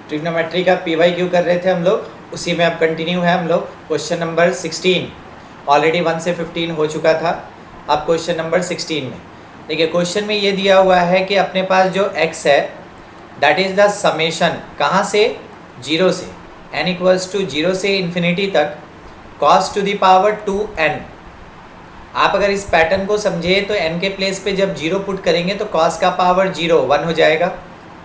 Trigonometry का PYQ कर रहे थे हम लोग, उसी में अब कंटिन्यू है हम लोग। क्वेश्चन नंबर 16 ऑलरेडी 1 से 15 हो चुका था, अब क्वेश्चन नंबर 16 में देखिए। क्वेश्चन में ये दिया हुआ है कि अपने पास जो x है दैट इज़ द समेशन, कहाँ से, 0 से n इक्वल्स टू 0 से इन्फिनिटी तक cos to the power 2n। आप अगर इस पैटर्न को समझे तो n के प्लेस पे जब 0 पुट करेंगे तो cos का पावर 0 1 हो जाएगा,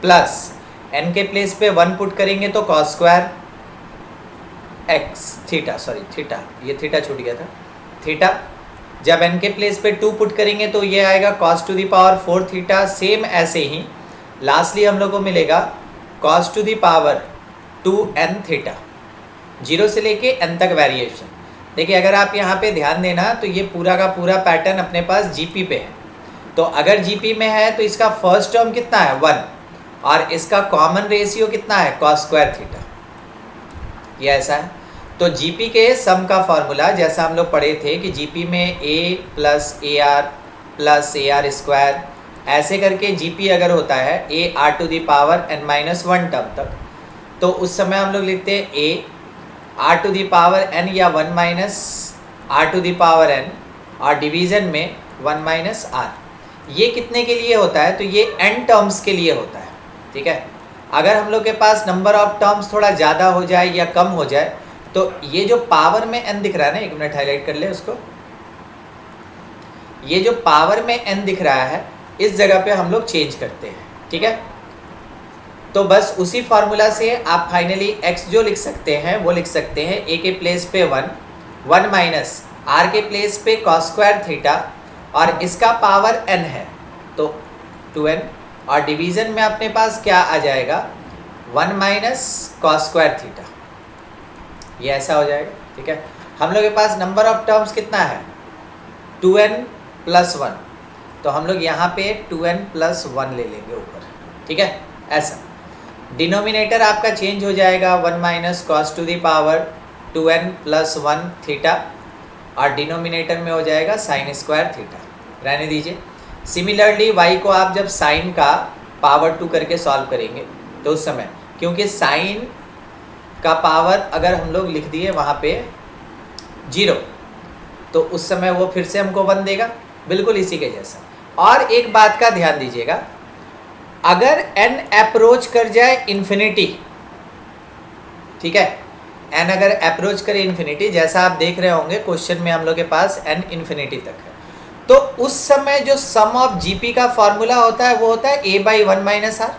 प्लस n के प्लेस पे 1 पुट करेंगे तो cos square x theta, sorry theta, ये थीटा छूट गया था, थीटा। जब n के प्लेस पे 2 पुट करेंगे तो ये आएगा cos to the power 4 theta. Same ऐसे ही लास्टली हम लोग को मिलेगा cos to the power 2n theta, 0 से लेके n तक वेरिएशन। देखिए अगर आप यहाँ पे ध्यान देना तो ये पूरा का पूरा पैटर्न अपने पास जीपी पे है, तो अगर जीपी में है तो इसका फर्स्ट टर्म कितना है 1 और इसका कॉमन रेशियो कितना है cos स्क्वायर थीटा, ये ऐसा है। तो जीपी के सम का फॉर्मूला जैसा हम लोग पढ़े थे कि जीपी में a plus A R square ऐसे करके जीपी अगर होता है a r to the power n-1 term तक, तो उस समय हम लोग लिखते हैं a r to the power n या 1 minus r to the power n और डिवीज़न में 1 माइनस r। ये कितने के लिए होता है, तो ये n टर्म्स के लिए होता है, ठीक है। अगर हम लोग के पास नंबर ऑफ टर्म्स थोड़ा ज़्यादा हो जाए या कम हो जाए तो ये जो पावर में n दिख रहा है ना, एक मिनट हाईलाइट कर ले उसको, ये जो पावर में n दिख रहा है इस जगह पे हम लोग चेंज करते हैं, ठीक है। तो बस उसी फार्मूला से आप फाइनली x जो लिख सकते हैं वो लिख सकते हैं a के प्लेस पे 1 माइनस r के प्लेस पे cos स्क्वायर थीटा और इसका पावर n है तो 2n और डिवीज़न में अपने पास क्या आ जाएगा 1 माइनस cos स्क्वायर थीटा, ये ऐसा हो जाएगा, ठीक है। हम लोग के पास नंबर ऑफ टर्म्स कितना है 2n प्लस 1, तो हम लोग यहाँ पे 2n प्लस 1 ले लेंगे ऊपर, ठीक है। ऐसा डिनोमिनेटर आपका चेंज हो जाएगा 1 minus cos to the power 2n plus 1 theta और डिनोमिनेटर में हो जाएगा साइन स्क्वायर थीटा, रहने दीजिए। सिमिलरली y को आप जब साइन का पावर 2 करके सॉल्व करेंगे तो उस समय क्योंकि साइन का पावर अगर हम लोग लिख दिए वहाँ पे 0 तो उस समय वो फिर से हमको 1 देगा, बिल्कुल इसी के जैसा। और एक बात का ध्यान दीजिएगा, अगर n अप्रोच कर जाए इन्फिनिटी, ठीक है, n अगर अप्रोच करे इन्फिनिटी, जैसा आप देख रहे होंगे क्वेश्चन में हम लोग के पास n इन्फिनिटी तक है, तो उस समय जो सम ऑफ जीपी का फॉर्मूला होता है वो होता है a बाई 1 माइनस आर।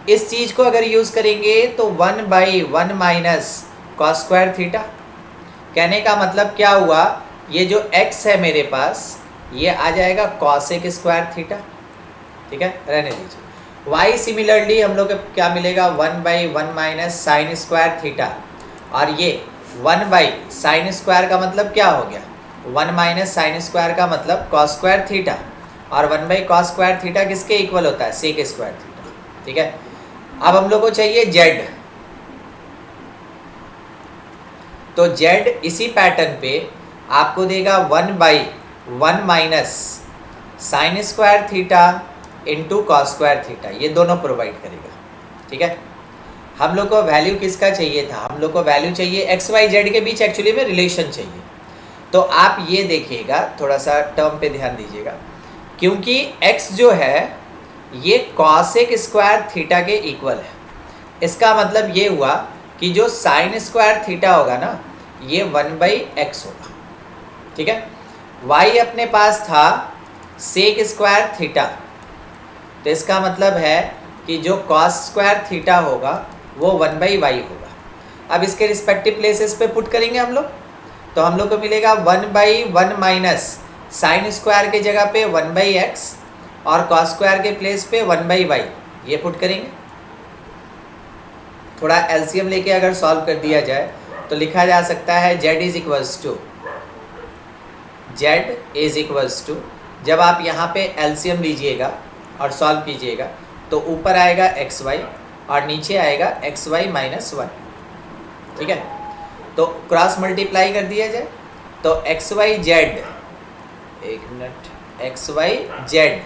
इस चीज़ को अगर यूज़ करेंगे तो 1 by 1 minus cos square theta. कहने का मतलब क्या हुआ, ये जो x है मेरे पास ये आ जाएगा कॉसेक स्क्वायर थीटा, ठीक है, रहने दीजिए। y सिमिलरली हम लोग को क्या मिलेगा 1 by 1 minus sine square theta और ये 1 बाई साइन स्क्वायर का मतलब क्या हो गया 1 माइनस साइन स्क्वायर का मतलब कॉस स्क्वायर थीटा और 1 बाई कॉस स्क्वायर थीटा किसके इक्वल होता है सेक स्क्वायर थीटा, ठीक है। अब हम लोग को चाहिए z, तो z इसी पैटर्न पे आपको देगा 1 by 1 minus sine square theta into cos square theta, ये दोनों प्रोवाइड करेगा, ठीक है। हम लोग को वैल्यू किसका चाहिए था, हम लोग को वैल्यू चाहिए एक्स वाई जेड के बीच एक्चुअली में रिलेशन चाहिए। तो आप ये देखिएगा, थोड़ा सा टर्म पे ध्यान दीजिएगा, क्योंकि x जो है ये कॉसेक स्क्वायर थीटा के इक्वल है, इसका मतलब ये हुआ कि जो साइन स्क्वायर थीटा होगा ना ये 1 बाई एक्स होगा, ठीक है। y अपने पास था सेक स्क्वायर थीटा, तो इसका मतलब है कि जो कॉस स्क्वायर थीटा होगा वो 1 बाई वाई होगा। अब इसके रिस्पेक्टिव प्लेसेस पे पुट करेंगे हम लोग, तो हम लोग को मिलेगा 1 बाई 1 माइनस साइन स्क्वायर के जगह पे 1 बाई एक्स और कॉस स्क्वायर के प्लेस पे 1 बाई वाई, ये पुट करेंगे। थोड़ा एलसीएम लेके अगर सॉल्व कर दिया जाए तो लिखा जा सकता है z इज इक्वल्स टू, जब आप यहाँ पे एलसीएम लीजिएगा और सॉल्व कीजिएगा तो ऊपर आएगा एक्स वाई और नीचे आएगा एक्स वाई माइनस 1, ठीक है। तो क्रॉस मल्टीप्लाई कर दिया जाए तो एक्स वाई जेड, एक minute, X Y Z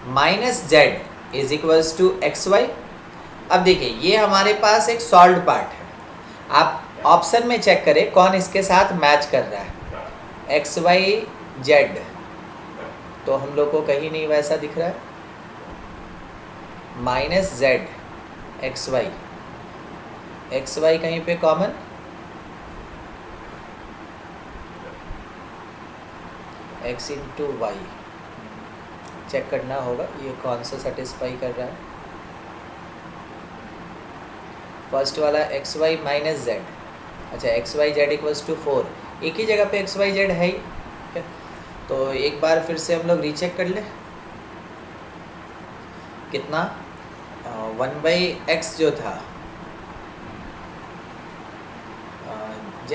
minus Z is equals to X Y. अब देखिए ये हमारे पास एक सॉल्व्ड पार्ट है, आप ऑप्शन में चेक करें कौन इसके साथ मैच कर रहा है। एक्स वाई जेड तो हम लोग को कहीं नहीं वैसा दिख रहा है, माइनस जेड एक्स वाई कहीं पे common, X into Y check करना होगा ये कौन सा सेटिस्फाई कर रहा है। फर्स्ट वाला एक्स वाई माइनस जेड, अच्छा X Y Z equals to 4, एक ही जगह पे एक्स वाई जेड है ही, तो एक बार फिर से हम लोग रीचेक कर लें। कितना 1/x जो था,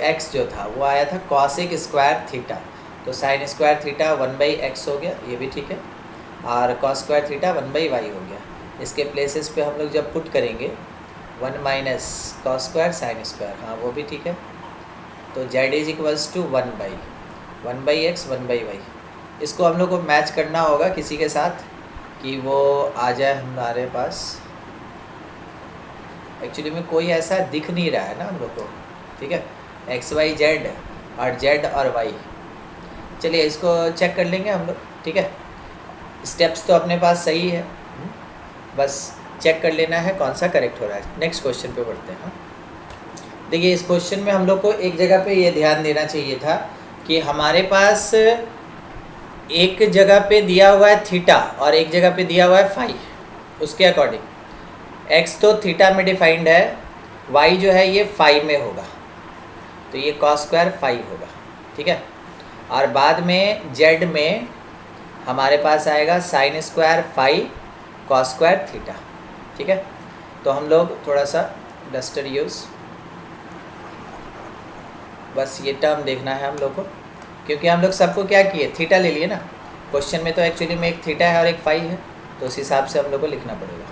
एक्स जो था वो आया था कॉसेक स्क्वायर थीटा, तो साइन स्क्वायर थीटा 1/x हो गया, ये भी ठीक है, और कॉस स्क्वायर थीटा 1/y हो गया। इसके प्लेसेस पे हम लोग जब पुट करेंगे 1 minus cos square sine square, हाँ वो भी ठीक है। तो Z is equals to 1/x 1/y। इसको हम लोग को मैच करना होगा किसी के साथ कि वो आ जाए हमारे पास। एक्चुअली में कोई ऐसा दिख नहीं रहा है ना हम लोग को, ठीक है, एक्स वाई जेड और जेड और वाई। चलिए इसको चेक कर लेंगे हम लोग, ठीक है। स्टेप्स तो अपने पास सही है, बस चेक कर लेना है कौन सा करेक्ट हो रहा है। नेक्स्ट क्वेश्चन पे बढ़ते हैं। देखिए इस क्वेश्चन में हम लोग को एक जगह पे ये ध्यान देना चाहिए था कि हमारे पास एक जगह पे दिया हुआ है थीटा और एक जगह पे दिया हुआ है फाई, उसके अकॉर्डिंग एक्स तो थीटा में डिफाइंड है, वाई जो है ये फाई में होगा, तो ये कॉस स्क्वायर फाई होगा, ठीक है। और बाद में जेड में हमारे पास आएगा sine square phi cos square theta, ठीक है। तो हम लोग थोड़ा सा डस्टर यूज़, बस ये टर्म देखना है हम लोग को, क्योंकि हम लोग सबको क्या किए थीटा ले लिए ना, क्वेश्चन में तो एक्चुअली में एक थीटा है और एक फाई है, तो उस हिसाब से हम लोग को लिखना पड़ेगा,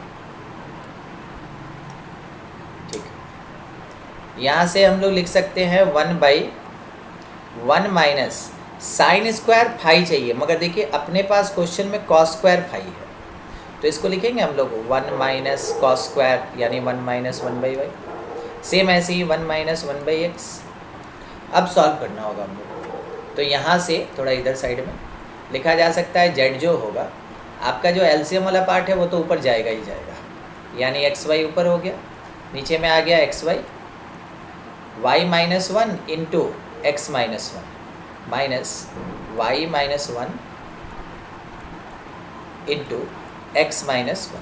ठीक है। यहाँ से हम लोग लिख सकते हैं 1/1 माइनस साइन स्क्वायर फाई चाहिए, मगर देखिए अपने पास क्वेश्चन में कॉस स्क्वायर फाई है, तो इसको लिखेंगे हम लोग 1 माइनस कॉस स्क्वायर, यानी 1 माइनस 1/y। सेम ऐसे ही 1 माइनस 1/x। अब सॉल्व करना होगा हम लोग को, तो यहाँ से थोड़ा इधर साइड में लिखा जा सकता है जेड जो होगा, आपका जो एलसीएम वाला पार्ट है वो तो ऊपर जाएगा ही जाएगा, यानी एक्स वाई ऊपर हो गया, नीचे में आ गया X Y, Y minus 1 into X minus 1 minus Y minus 1 into X minus 1।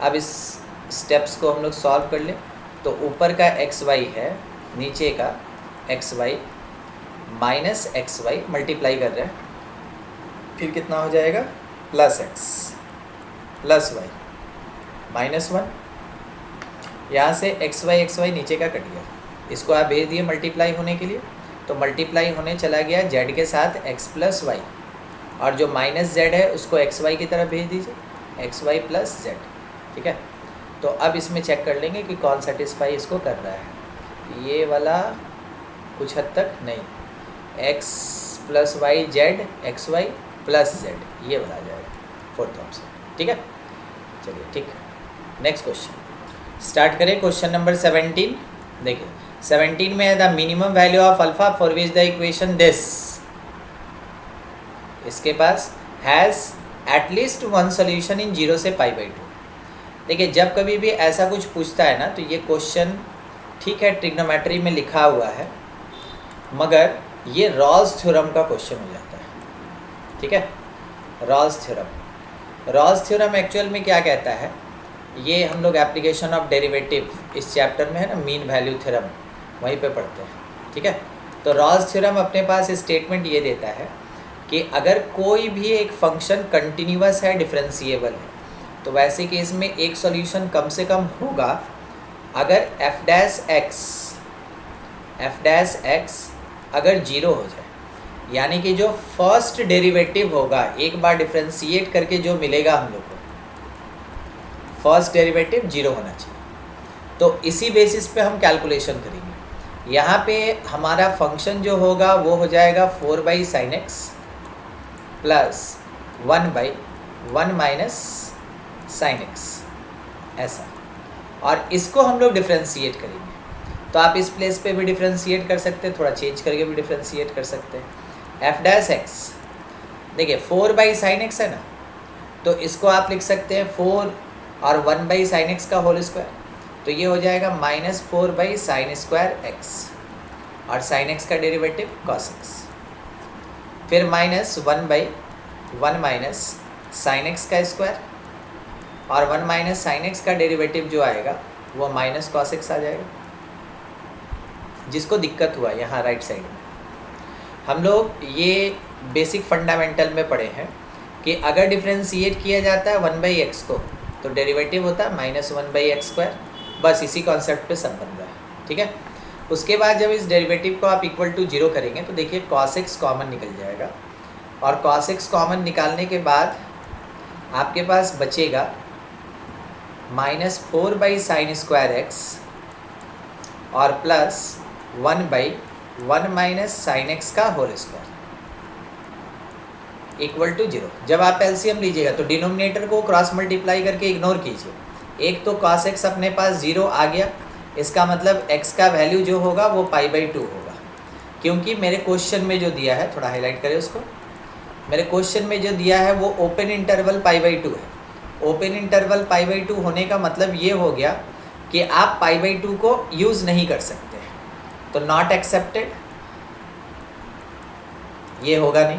अब इस स्टेप्स को हम लोग सॉल्व कर लें, तो ऊपर का एक्स वाई है, नीचे का X Y minus X Y multiply कर रहे हैं, फिर कितना हो जाएगा plus X plus Y minus 1। यहाँ से एक्स वाई नीचे का कट गया, इसको आप भेज दिए मल्टीप्लाई होने के लिए, तो मल्टीप्लाई होने चला गया जेड के साथ एक्स प्लस वाई, और जो माइनस जेड है उसको एक्स वाई की तरफ भेज दीजिए, एक्स वाई प्लस जेड, ठीक है। तो अब इसमें चेक कर लेंगे कि कौन सेटिस्फाई इसको कर रहा है, ये वाला कुछ हद तक नहीं, X plus Y Z X Y plus Z, ये वाला आ जाएगा फोर्थ ऑप्शन, ठीक है। चलिए ठीक, नेक्स्ट क्वेश्चन स्टार्ट करें। Question number 17। देखिए 17 में है the minimum value of alpha for which the equation this, इसके पास has at least one solution in 0 से π/2। देखिए जब कभी भी ऐसा कुछ पूछता है ना, तो ये क्वेश्चन ठीक है ट्रिग्नोमेट्री में लिखा हुआ है, मगर ये रॉल्स थ्योरम का क्वेश्चन हो जाता है, ठीक है। रॉल्स थ्योरम एक्चुअल में क्या कहता है, ये हम लोग एप्लीकेशन ऑफ डेरिवेटिव इस चैप्टर में है ना, मीन वैल्यू थ्योरम, वहीं पे पढ़ते हैं, ठीक है। तो रॉल्स थ्योरम अपने पास स्टेटमेंट ये देता है कि अगर कोई भी एक फंक्शन कंटिन्यूअस है, डिफरेंशिएबल है, तो वैसे केस में एक सॉल्यूशन कम से कम होगा अगर f डैश x अगर 0 हो जाए, यानी कि जो फर्स्ट डेरिवेटिव होगा एक बार डिफरेंशिएट करके जो मिलेगा हम लोग को, फर्स्ट डेरिवेटिव 0 होना चाहिए। तो इसी बेसिस पे हम कैलकुलेशन करेंगे। यहाँ पे हमारा फंक्शन जो होगा वो हो जाएगा 4/sin x plus 1/1 minus sin x, ऐसा। और इसको हम लोग डिफ्रेंशिएट करेंगे। तो आप इस प्लेस पे भी डिफ्रेंशिएट कर सकते हैं, थोड़ा चेंज करके भी डिफ्रेंशिएट कर सकते हैं। एफ डैश एक्स, देखिए 4/sin x है ना, तो इसको आप लिख सकते हैं 4 और 1/sin x का होल स्क्वायर, तो ये हो जाएगा -4/sin² x, और sin x का डेरिवेटिव cos x, फिर -1/1 sin x का स्क्वायर, और 1 sin x का डेरिवेटिव जो आएगा वो -cos x आ जाएगा। जिसको दिक्कत हुआ यहाँ राइट साइड में, हम लोग ये बेसिक फंडामेंटल में पढ़े हैं कि अगर डिफ्रेंशिएट किया जाता है 1/x को तो डेरिवेटिव होता है -1/x²। बस इसी कॉन्सेप्ट पे सब बन रहा है, ठीक है। उसके बाद जब इस डेरिवेटिव को आप इक्वल टू 0 करेंगे तो देखिए cos x कॉमन निकल जाएगा, और cos x कॉमन निकालने के बाद आपके पास बचेगा -4/sin² x और प्लस 1/1 sin x का होल स्क्वायर इक्वल टू 0। जब आप एलसीएम लीजिएगा तो डिनोमिनेटर को क्रॉस मल्टीप्लाई करके इग्नोर कीजिए। एक तो cos x अपने पास 0 आ गया, इसका मतलब x का वैल्यू जो होगा वो π/2 होगा, क्योंकि मेरे क्वेश्चन में जो दिया है, थोड़ा हाईलाइट करें उसको, मेरे क्वेश्चन में जो दिया है वो ओपन इंटरवल π/2 है। ओपन इंटरवल π/2 होने का मतलब ये हो गया कि आप π/2 को यूज़ नहीं कर सकते, तो नॉट एक्सेप्टेड, ये होगा नहीं।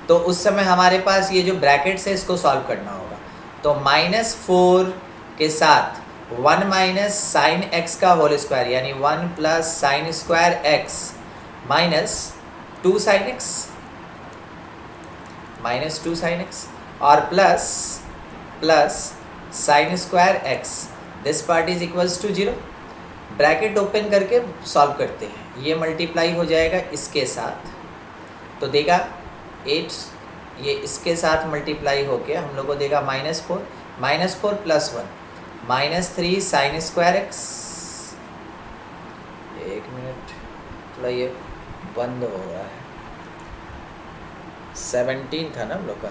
तो उस समय हमारे पास ये जो ब्रैकेट्स है इसको सॉल्व करना होगा। तो -4 के साथ 1 sin x का होल स्क्वायर, यानी 1 + sin² x -2 sin x, -2 sin x, और plus sin² x, this part is equals to 0। Bracket open करके सॉल्व करते हैं, ये मल्टीप्लाई हो जाएगा इसके साथ, तो देगा 8, ये इसके साथ मल्टीप्लाई होके हम लोग को देगा -4 + 1 -3 sin² x। एक मिनट, थोड़ा ये बंद हो रहा है, 17 था ना हम लोग का,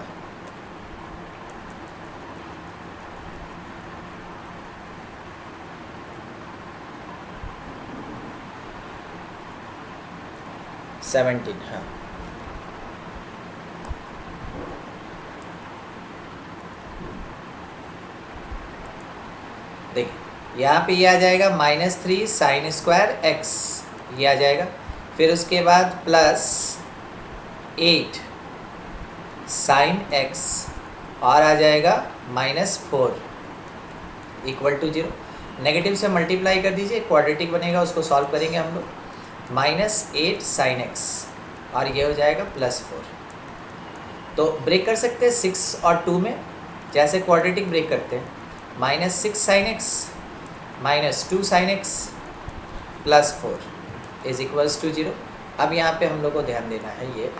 हाँ। देखिए यहाँ पे ये आ जाएगा -3 sin² x, ये आ जाएगा, फिर उसके बाद +8 sin x, और आ जाएगा -4 इक्वल टू 0। नेगेटिव से मल्टीप्लाई कर दीजिए, क्वाड्रेटिक बनेगा, उसको सॉल्व करेंगे हम लोग। -8 sin x, और ये हो जाएगा +4। तो ब्रेक कर सकते हैं 6 और 2 में, जैसे क्वाड्रेटिक ब्रेक करते हैं। -6 sin x -2 sin x +4 is equals to 0। अब यहाँ पे हम लोग को ध्यान देना है ये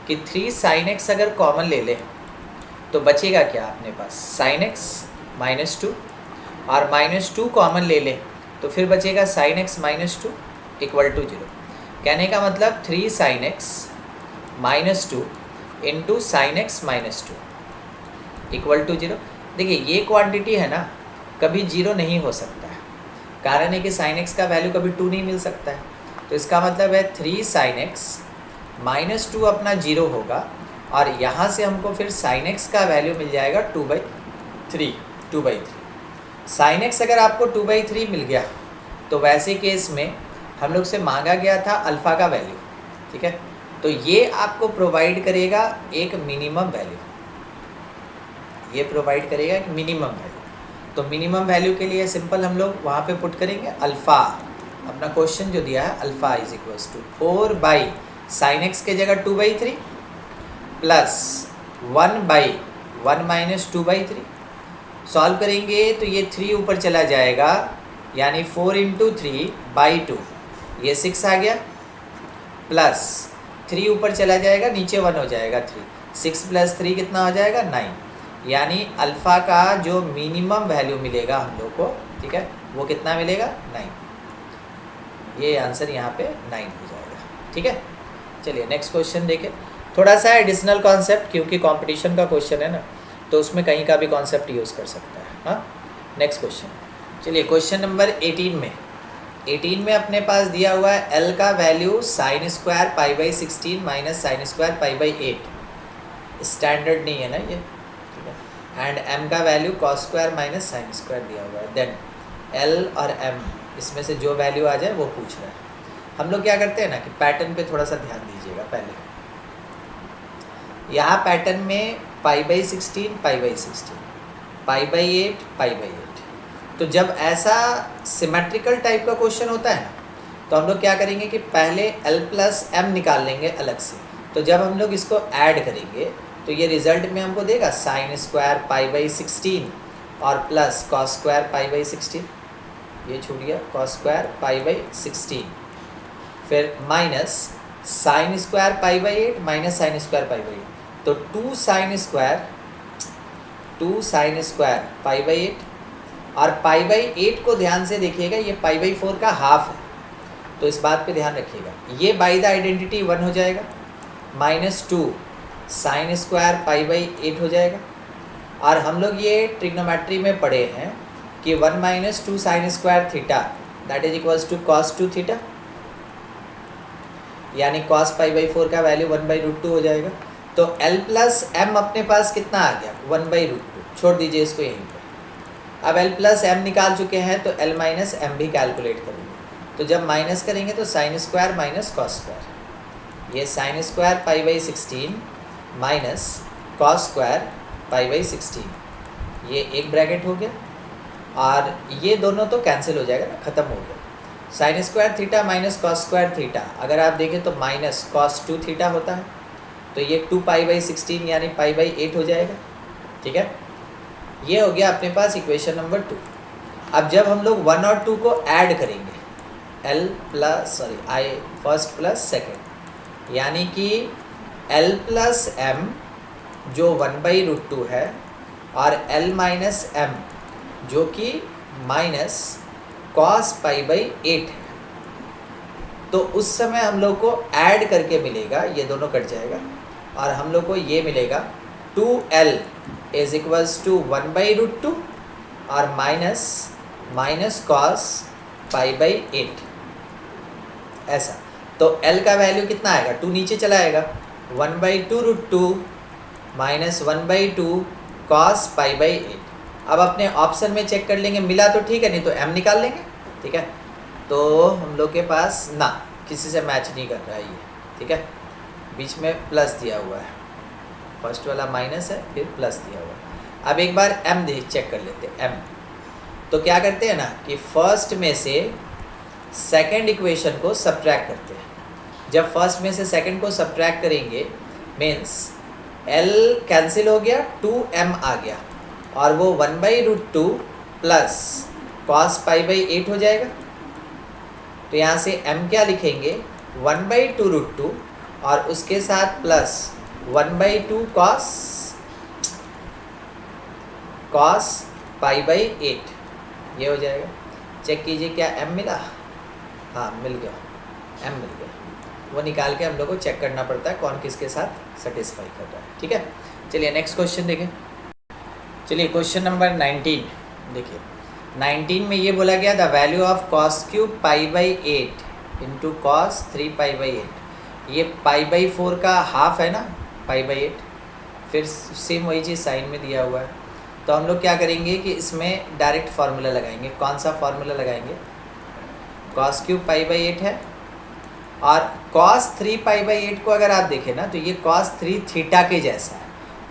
कि 3 sin x अगर कॉमन ले लें तो बचेगा क्या अपने पास, sin x -2, और -2 कॉमन ले लें तो फिर बचेगा sin x -2 इक्वल टू 0। कहने का मतलब 3 sin x -2 into sin x -2 equal to 0। देखिए ये क्वांटिटी है ना, कभी 0 नहीं हो सकता है, कारण है कि sin x का वैल्यू कभी 2 नहीं मिल सकता है। तो इसका मतलब है 3 sin x -2 अपना 0 होगा, और यहाँ से हमको फिर sin x का वैल्यू मिल जाएगा 2/3। sin x अगर आपको 2/3 मिल गया तो वैसे केस में हम लोग से मांगा गया था अल्फ़ा का वैल्यू, ठीक है। तो ये आपको प्रोवाइड करेगा एक मिनिमम वैल्यू, ये प्रोवाइड करेगा एक मिनिमम वैल्यू। तो मिनिमम वैल्यू के लिए सिंपल हम लोग वहाँ पे पुट करेंगे अल्फ़ा, अपना क्वेश्चन जो दिया है alpha is equals to 4/sin x के जगह 2/3 प्लस 1/1 -2/3। सॉल्व करेंगे तो ये 3 ऊपर चला जाएगा, यानी 4 × 3/2, ये 6 आ गया, प्लस 3 ऊपर चला जाएगा, नीचे 1 हो जाएगा 3, 6 + 3 कितना हो जाएगा 9, यानी अल्फ़ा का जो मिनिमम वैल्यू मिलेगा हम लोग को, ठीक है, वो कितना मिलेगा 9। ये आंसर यहाँ पे 9 हो जाएगा, ठीक है। चलिए नेक्स्ट क्वेश्चन देखें। थोड़ा सा एडिशनल कॉन्सेप्ट, क्योंकि कंपटीशन का क्वेश्चन है ना, तो उसमें कहीं का भी कॉन्सेप्ट यूज़ कर सकता है। हाँ, नेक्स्ट क्वेश्चन चलिए क्वेश्चन नंबर 18 में अपने पास दिया हुआ है एल का value sign square pi by 16 minus sine square pi by 8, standard नहीं है ना ये, ठीक है। एंड एम का value cos square minus sine square दिया हुआ है। देन एल और एम इसमें से जो वैल्यू आ जाए वो पूछ रहा है। हम लोग क्या करते हैं ना कि पैटर्न पे थोड़ा सा ध्यान दीजिएगा। पहले यहाँ पैटर्न में पाई by 16 pi by 16 pi by 8 pi by 8, तो जब ऐसा सिमेट्रिकल टाइप का क्वेश्चन होता है ना तो हम लोग क्या करेंगे कि पहले एल प्लस एम निकाल लेंगे अलग से। तो जब हम लोग इसको ऐड करेंगे तो ये रिजल्ट में हमको देगा साइन स्क्वायर पाई बाई 16 और plus cos square pi by 16, ये छूट गया, कॉस स्क्वायर पाई बाई 16, फिर minus sine square pi by 8 minus sine square pi by 8, तो 2 साइन स्क्वायर पाई बाई 8, और पाई बाई 8 को ध्यान से देखिएगा, ये पाई बाई 4 का हाफ है, तो इस बात पे ध्यान रखिएगा। ये बाई द आइडेंटिटी 1 हो जाएगा, minus 2 sine square pi by 8 हो जाएगा। और हम लोग ये ट्रिग्नोमेट्री में पढ़े हैं कि 1 minus 2 sine square theta that is equals to cos 2 theta, यानी कॉस पाई बाई 4 का वैल्यू 1/√2 हो जाएगा। तो L प्लस एम अपने पास कितना आ गया 1/√2, छोड़ दीजिए इसको यहीं पर। अब L प्लस एम निकाल चुके हैं तो L माइनस एम भी कैलकुलेट करेंगे। तो जब माइनस करेंगे तो sine square minus cos square, ये sine square pi by 16 minus cos square pi by 16, ये एक ब्रैकेट हो गया, और ये दोनों तो कैंसिल हो जाएगा ना, ख़त्म हो गया। Sign square theta minus cos square theta अगर आप देखें तो माइनस कॉस 2 थीटा होता है, तो ये 2 पाई बाई 16 यानी पाई बाई 8 हो जाएगा, ठीक है। ये हो गया अपने पास इक्वेशन नंबर 2। अब जब हम लोग 1 और 2 को ऐड करेंगे, फर्स्ट प्लस सेकेंड, यानी कि L प्लस एम जो 1/√2 है और L माइनस एम जो कि माइनस कॉस पाई बाई 8 है, तो उस समय हम लोग को ऐड करके मिलेगा, ये दोनों कट जाएगा और हम लोग को ये मिलेगा 2L इज इक्वल्स टू 1/√2 और माइनस कॉस पाई बाई 8, ऐसा। तो L का वैल्यू कितना आएगा, 2 नीचे चला आएगा, 1/2√2 माइनस 1/2 कॉस पाई बाई 8। अब अपने ऑप्शन में चेक कर लेंगे, मिला तो ठीक है, नहीं तो m निकाल लेंगे, ठीक है। तो हम लोग के पास ना किसी से मैच नहीं कर रहा है ये, ठीक है। बीच में प्लस दिया हुआ है, फर्स्ट वाला माइनस है फिर प्लस दिया हुआ है। अब एक बार m चेक कर लेते हैं। m तो क्या करते हैं ना कि फर्स्ट में से सेकंड इक्वेशन को सब्ट्रैक्ट करते हैं। जब फर्स्ट में से सेकंड को सब्ट्रैक्ट करेंगे मीन्स L कैंसिल हो गया, 2m आ गया, और वो 1/√2 प्लस कॉस पाई बाई 8 हो जाएगा। तो यहाँ से m क्या लिखेंगे 1/2√2 और उसके साथ प्लस 1/2 कॉस पाई बाई 8, ये हो जाएगा। चेक कीजिए क्या m मिला, हाँ मिल गया, m मिल गया। वो निकाल के हम लोग को चेक करना पड़ता है कौन किसके साथ सेटिस्फाई कर रहा है, ठीक है। चलिए नेक्स्ट क्वेश्चन देखें। चलिए क्वेश्चन नंबर 19 देखिए। 19 में ये बोला गया the value of cos cube pi by 8 into cos 3 pi by 8, ये पाई बाई 4 का हाफ है ना, पाई बाई 8, फिर सेम वही चीज़ साइन में दिया हुआ है। तो हम लोग क्या करेंगे कि इसमें डायरेक्ट फार्मूला लगाएंगे। कौन सा फार्मूला लगाएंगे, कॉस क्यूब पाई बाई 8 है, और कॉस 3 पाई बाई 8 को अगर आप देखें ना तो ये कॉस 3 थीटा के जैसा है।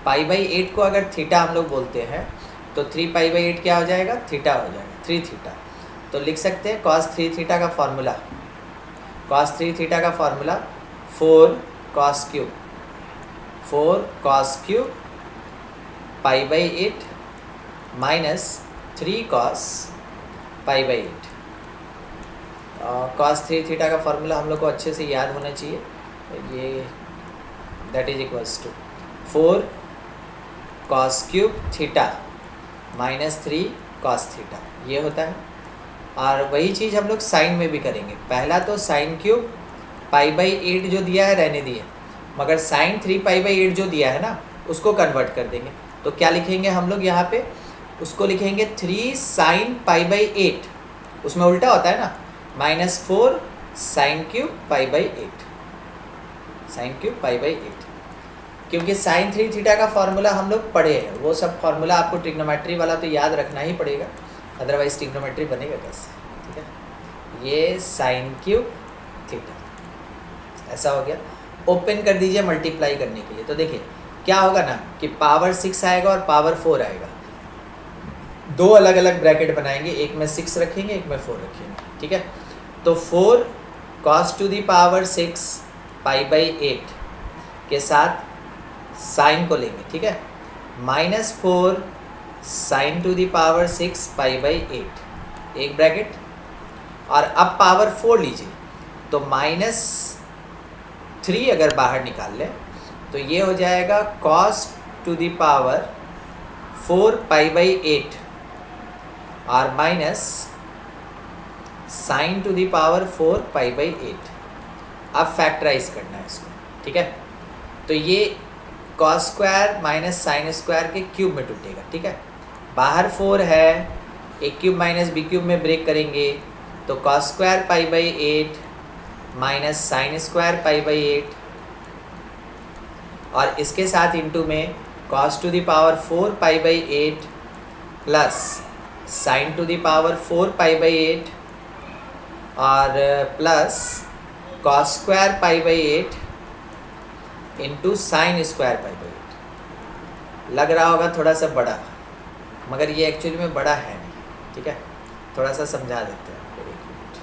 पाई बाई 8 को अगर थीटा हम लोग बोलते हैं तो 3 पाई बाई 8 क्या हो जाएगा, थीटा हो जाएगा, 3 थीटा। तो लिख सकते हैं कॉस 3 थीटा का फार्मूला, कॉस 3 थीटा का formula 4 cos cube pi by 8 minus 3 cos pi by 8। Cos 3 theta का फार्मूला हम लोग को अच्छे से याद होना चाहिए, ये that is equals to 4 cos cube theta minus 3 cos theta, ये होता है। और वही चीज़ हम लोग साइन में भी करेंगे। पहला तो साइन क्यूब पाई बाई 8 जो दिया है रहने दिए, मगर साइन 3 पाई बाई 8 जो दिया है ना उसको कन्वर्ट कर देंगे। तो क्या लिखेंगे हम लोग यहाँ पे उसको लिखेंगे 3 साइन पाई बाई 8, उसमें उल्टा होता है ना, -4 sine cube pi by 8, sine cube pi by 8, क्योंकि साइन 3 थीटा का फॉर्मूला हम लोग पढ़े हैं, वो सब फॉर्मूला आपको ट्रिग्नोमेट्री वाला तो याद रखना ही पड़ेगा, अदरवाइज ट्रिग्नोमेट्री बनेगा कैसे, ठीक है। ये साइन क्यूब थीटा ऐसा हो गया। ओपन कर दीजिए मल्टीप्लाई करने के लिए, तो देखिए क्या होगा ना कि पावर 6 आएगा और पावर 4 आएगा, दो अलग अलग ब्रैकेट बनाएंगे, एक में 6 रखेंगे, एक में 4 रखेंगे, ठीक है। तो 4 cos to the power 6 pi by 8 के साथ साइन को लेंगे, ठीक है, -4 sine to the power 6 pi by 8 एक ब्रैकेट, और अब पावर 4 लीजिए, तो -3 अगर बाहर निकाल लें तो ये हो जाएगा cos to the power 4 pi by 8 और minus sine to the power 4 pi by 8। अब फैक्टराइज करना है इसको, ठीक है। तो ये cos square minus sine square के क्यूब में टूटेगा, ठीक है। बाहर 4 है, एक क्यूब माइनस बी क्यूब में ब्रेक करेंगे, तो cos square pi by 8 minus sine square pi by 8, और इसके साथ इंटू में cos to the power 4 pi by 8 plus sine to the power 4 pi by 8 और plus cos square pi by 8 into sine square pi by 8। लग रहा होगा थोड़ा सा बड़ा, मगर ये एक्चुअली में बड़ा है नहीं, ठीक है। थोड़ा सा समझा देते हैं आपको, 1 मिनट।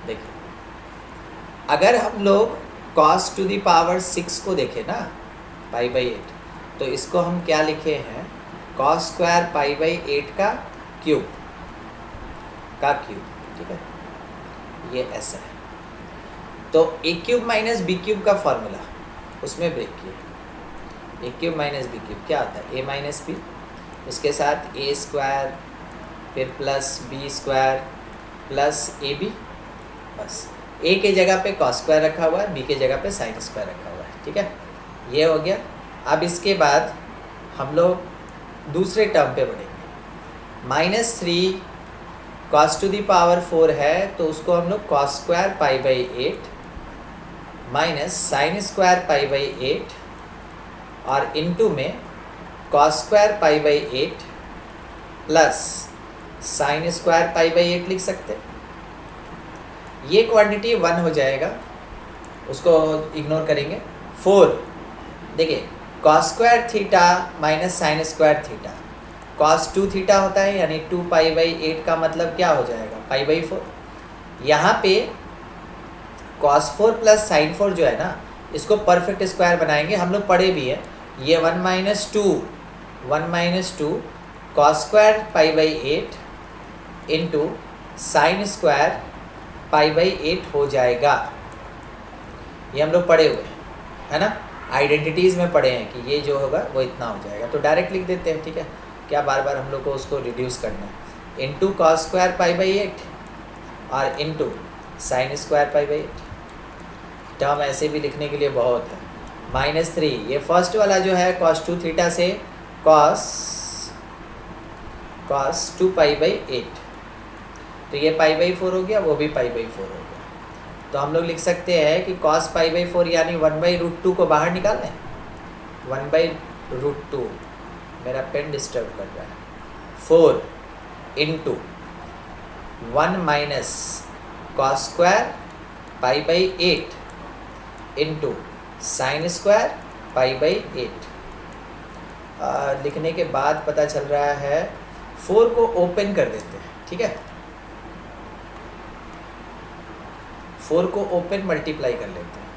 देखिए अगर हम लोग cos टू दी पावर 6 को देखें ना पाई बाई 8, तो इसको हम क्या लिखे हैं, cos स्क्वायर पाई बाई 8 का क्यूब, ठीक है, ये ऐसा है। तो A cube minus B cube का फॉर्मूला उसमें ब्रेक किया, A cube minus B cube क्या आता है, ए माइनस बी, उसके साथ ए स्क्वायर फिर plus B square plus A B, बस ए के जगह पे cos स्क्वायर रखा हुआ है, बी के जगह पे साइन स्क्वायर रखा हुआ है, ठीक है, ये हो गया। अब इसके बाद हम लोग दूसरे टर्म पे बढ़ेंगे, -3 cos टू दी पावर 4 है, तो उसको हम लोग cos square pi by 8 minus sine square pi by 8 और इनटू में cos square pi by 8 plus sign square pi by 8 लिख सकते हैं। ये क्वांटिटी 1 हो जाएगा, उसको इग्नोर करेंगे। 4 देखिए cos square theta minus sine square theta, cos 2 theta होता है, यानी 2 पाई बाई 8 का मतलब क्या हो जाएगा, पाई बाई 4। यहाँ पे cos 4 प्लस साइन 4 जो है ना, इसको परफेक्ट स्क्वायर बनाएंगे, हम लोग पढ़े भी है, ये 1 minus 2 cos square pi by 8 into sine square pi by 8 हो जाएगा। ये हम लोग पढ़े हुए हैं, है ना, आइडेंटिटीज़ में पढ़े हैं कि ये जो होगा वो इतना हो जाएगा, तो डायरेक्ट लिख देते हैं, ठीक है, क्या बार बार हम लोग को उसको रिड्यूस करना है। Into cos square pi by 8 और into sine square pi by 8। Term ऐसे भी लिखने के लिए बहुत है। -3 ये फर्स्ट वाला जो है cos 2 थीटा से cos 2 पाई बाई 8, तो ये पाई बाई 4 हो गया, वो भी पाई बाई 4 हो गया। तो हम लोग लिख सकते हैं कि cos पाई बाई 4 यानी 1/√2 को बाहर निकाल लें, 1/√2, मेरा पेन डिस्टर्ब कर रहा है, 4 into 1 minus cos square pi by 8 into sine square pi by 8। लिखने के बाद पता चल रहा है, 4 को ओपन कर देते हैं, ठीक है, 4 को ओपन मल्टीप्लाई कर लेते हैं,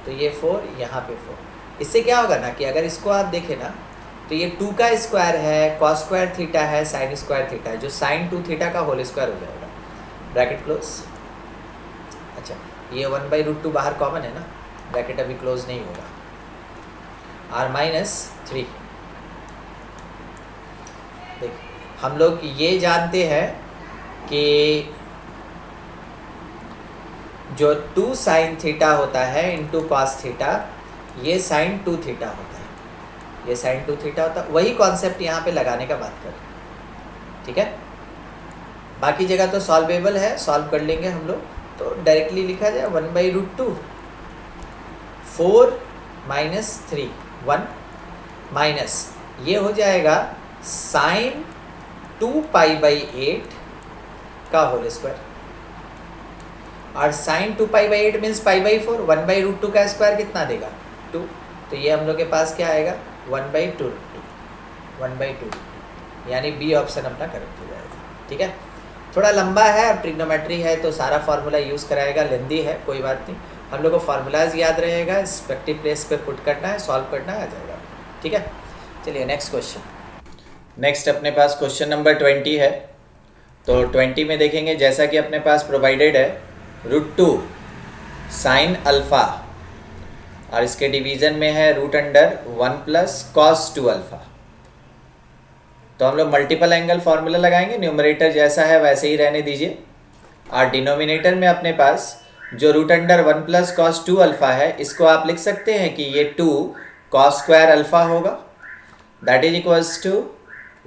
तो ये 4 यहाँ पे 4। इससे क्या होगा ना कि अगर इसको आप देखें ना, तो ये 2 का स्क्वायर है, cos स्क्वायर थीटा है, साइन स्क्वायर थीटा है, जो साइन 2 थीटा का होल स्क्वायर हो जाएगा, ब्रैकेट क्लोज। अच्छा, ये 1/√2 बाहर कॉमन है ना, ब्रैकेट अभी क्लोज नहीं होगा, r-3। देख हम लोग ये जानते हैं कि जो 2 साइन थीटा होता है इंटू cos थीटा, ये साइन 2 थीटा होता है, ये sin 2 थीटा होता। वही कॉन्सेप्ट यहाँ पे लगाने का बात कर रहे हैं, ठीक है। बाकी जगह तो सॉल्वेबल है, सॉल्व कर लेंगे हम लोग। तो डायरेक्टली लिखा जाए 1/√2 4 माइनस 3 1 माइनस ये हो जाएगा sin 2π/8 का होल स्क्वायर, और sin 2π/8 मीन्स π/4। 1/√2 का स्क्वायर कितना देगा 2, तो ये हम लोग के पास क्या आएगा 1/2, 1/2, यानी बी ऑप्शन अपना करेक्ट हो जाएगा, ठीक है। थोड़ा लंबा है, अब ट्रिग्नोमेट्री है तो सारा फार्मूला यूज़ कराएगा, लेंदी है, कोई बात नहीं। हम लोग को फार्मूलाज याद रहेगा, रिस्पेक्टिव प्लेस पे पुट करना है, सॉल्व करना है, आ जाएगा, ठीक है। चलिए नेक्स्ट क्वेश्चन। नेक्स्ट अपने पास क्वेश्चन नंबर 20 है। तो 20 में देखेंगे, जैसा कि अपने पास प्रोवाइडेड है √2 sin अल्फ़ा, और इसके डिवीज़न में है √1 + cos 2 अल्फ़ा। तो हम लोग मल्टीपल एंगल फार्मूला लगाएंगे, न्यूमरेटर जैसा है वैसे ही रहने दीजिए, और डिनोमिनेटर में अपने पास जो √1 + cos 2 अल्फ़ा है, इसको आप लिख सकते हैं कि ये 2 cos स्क्वायर अल्फ़ा होगा, दैट इज इक्वल्स टू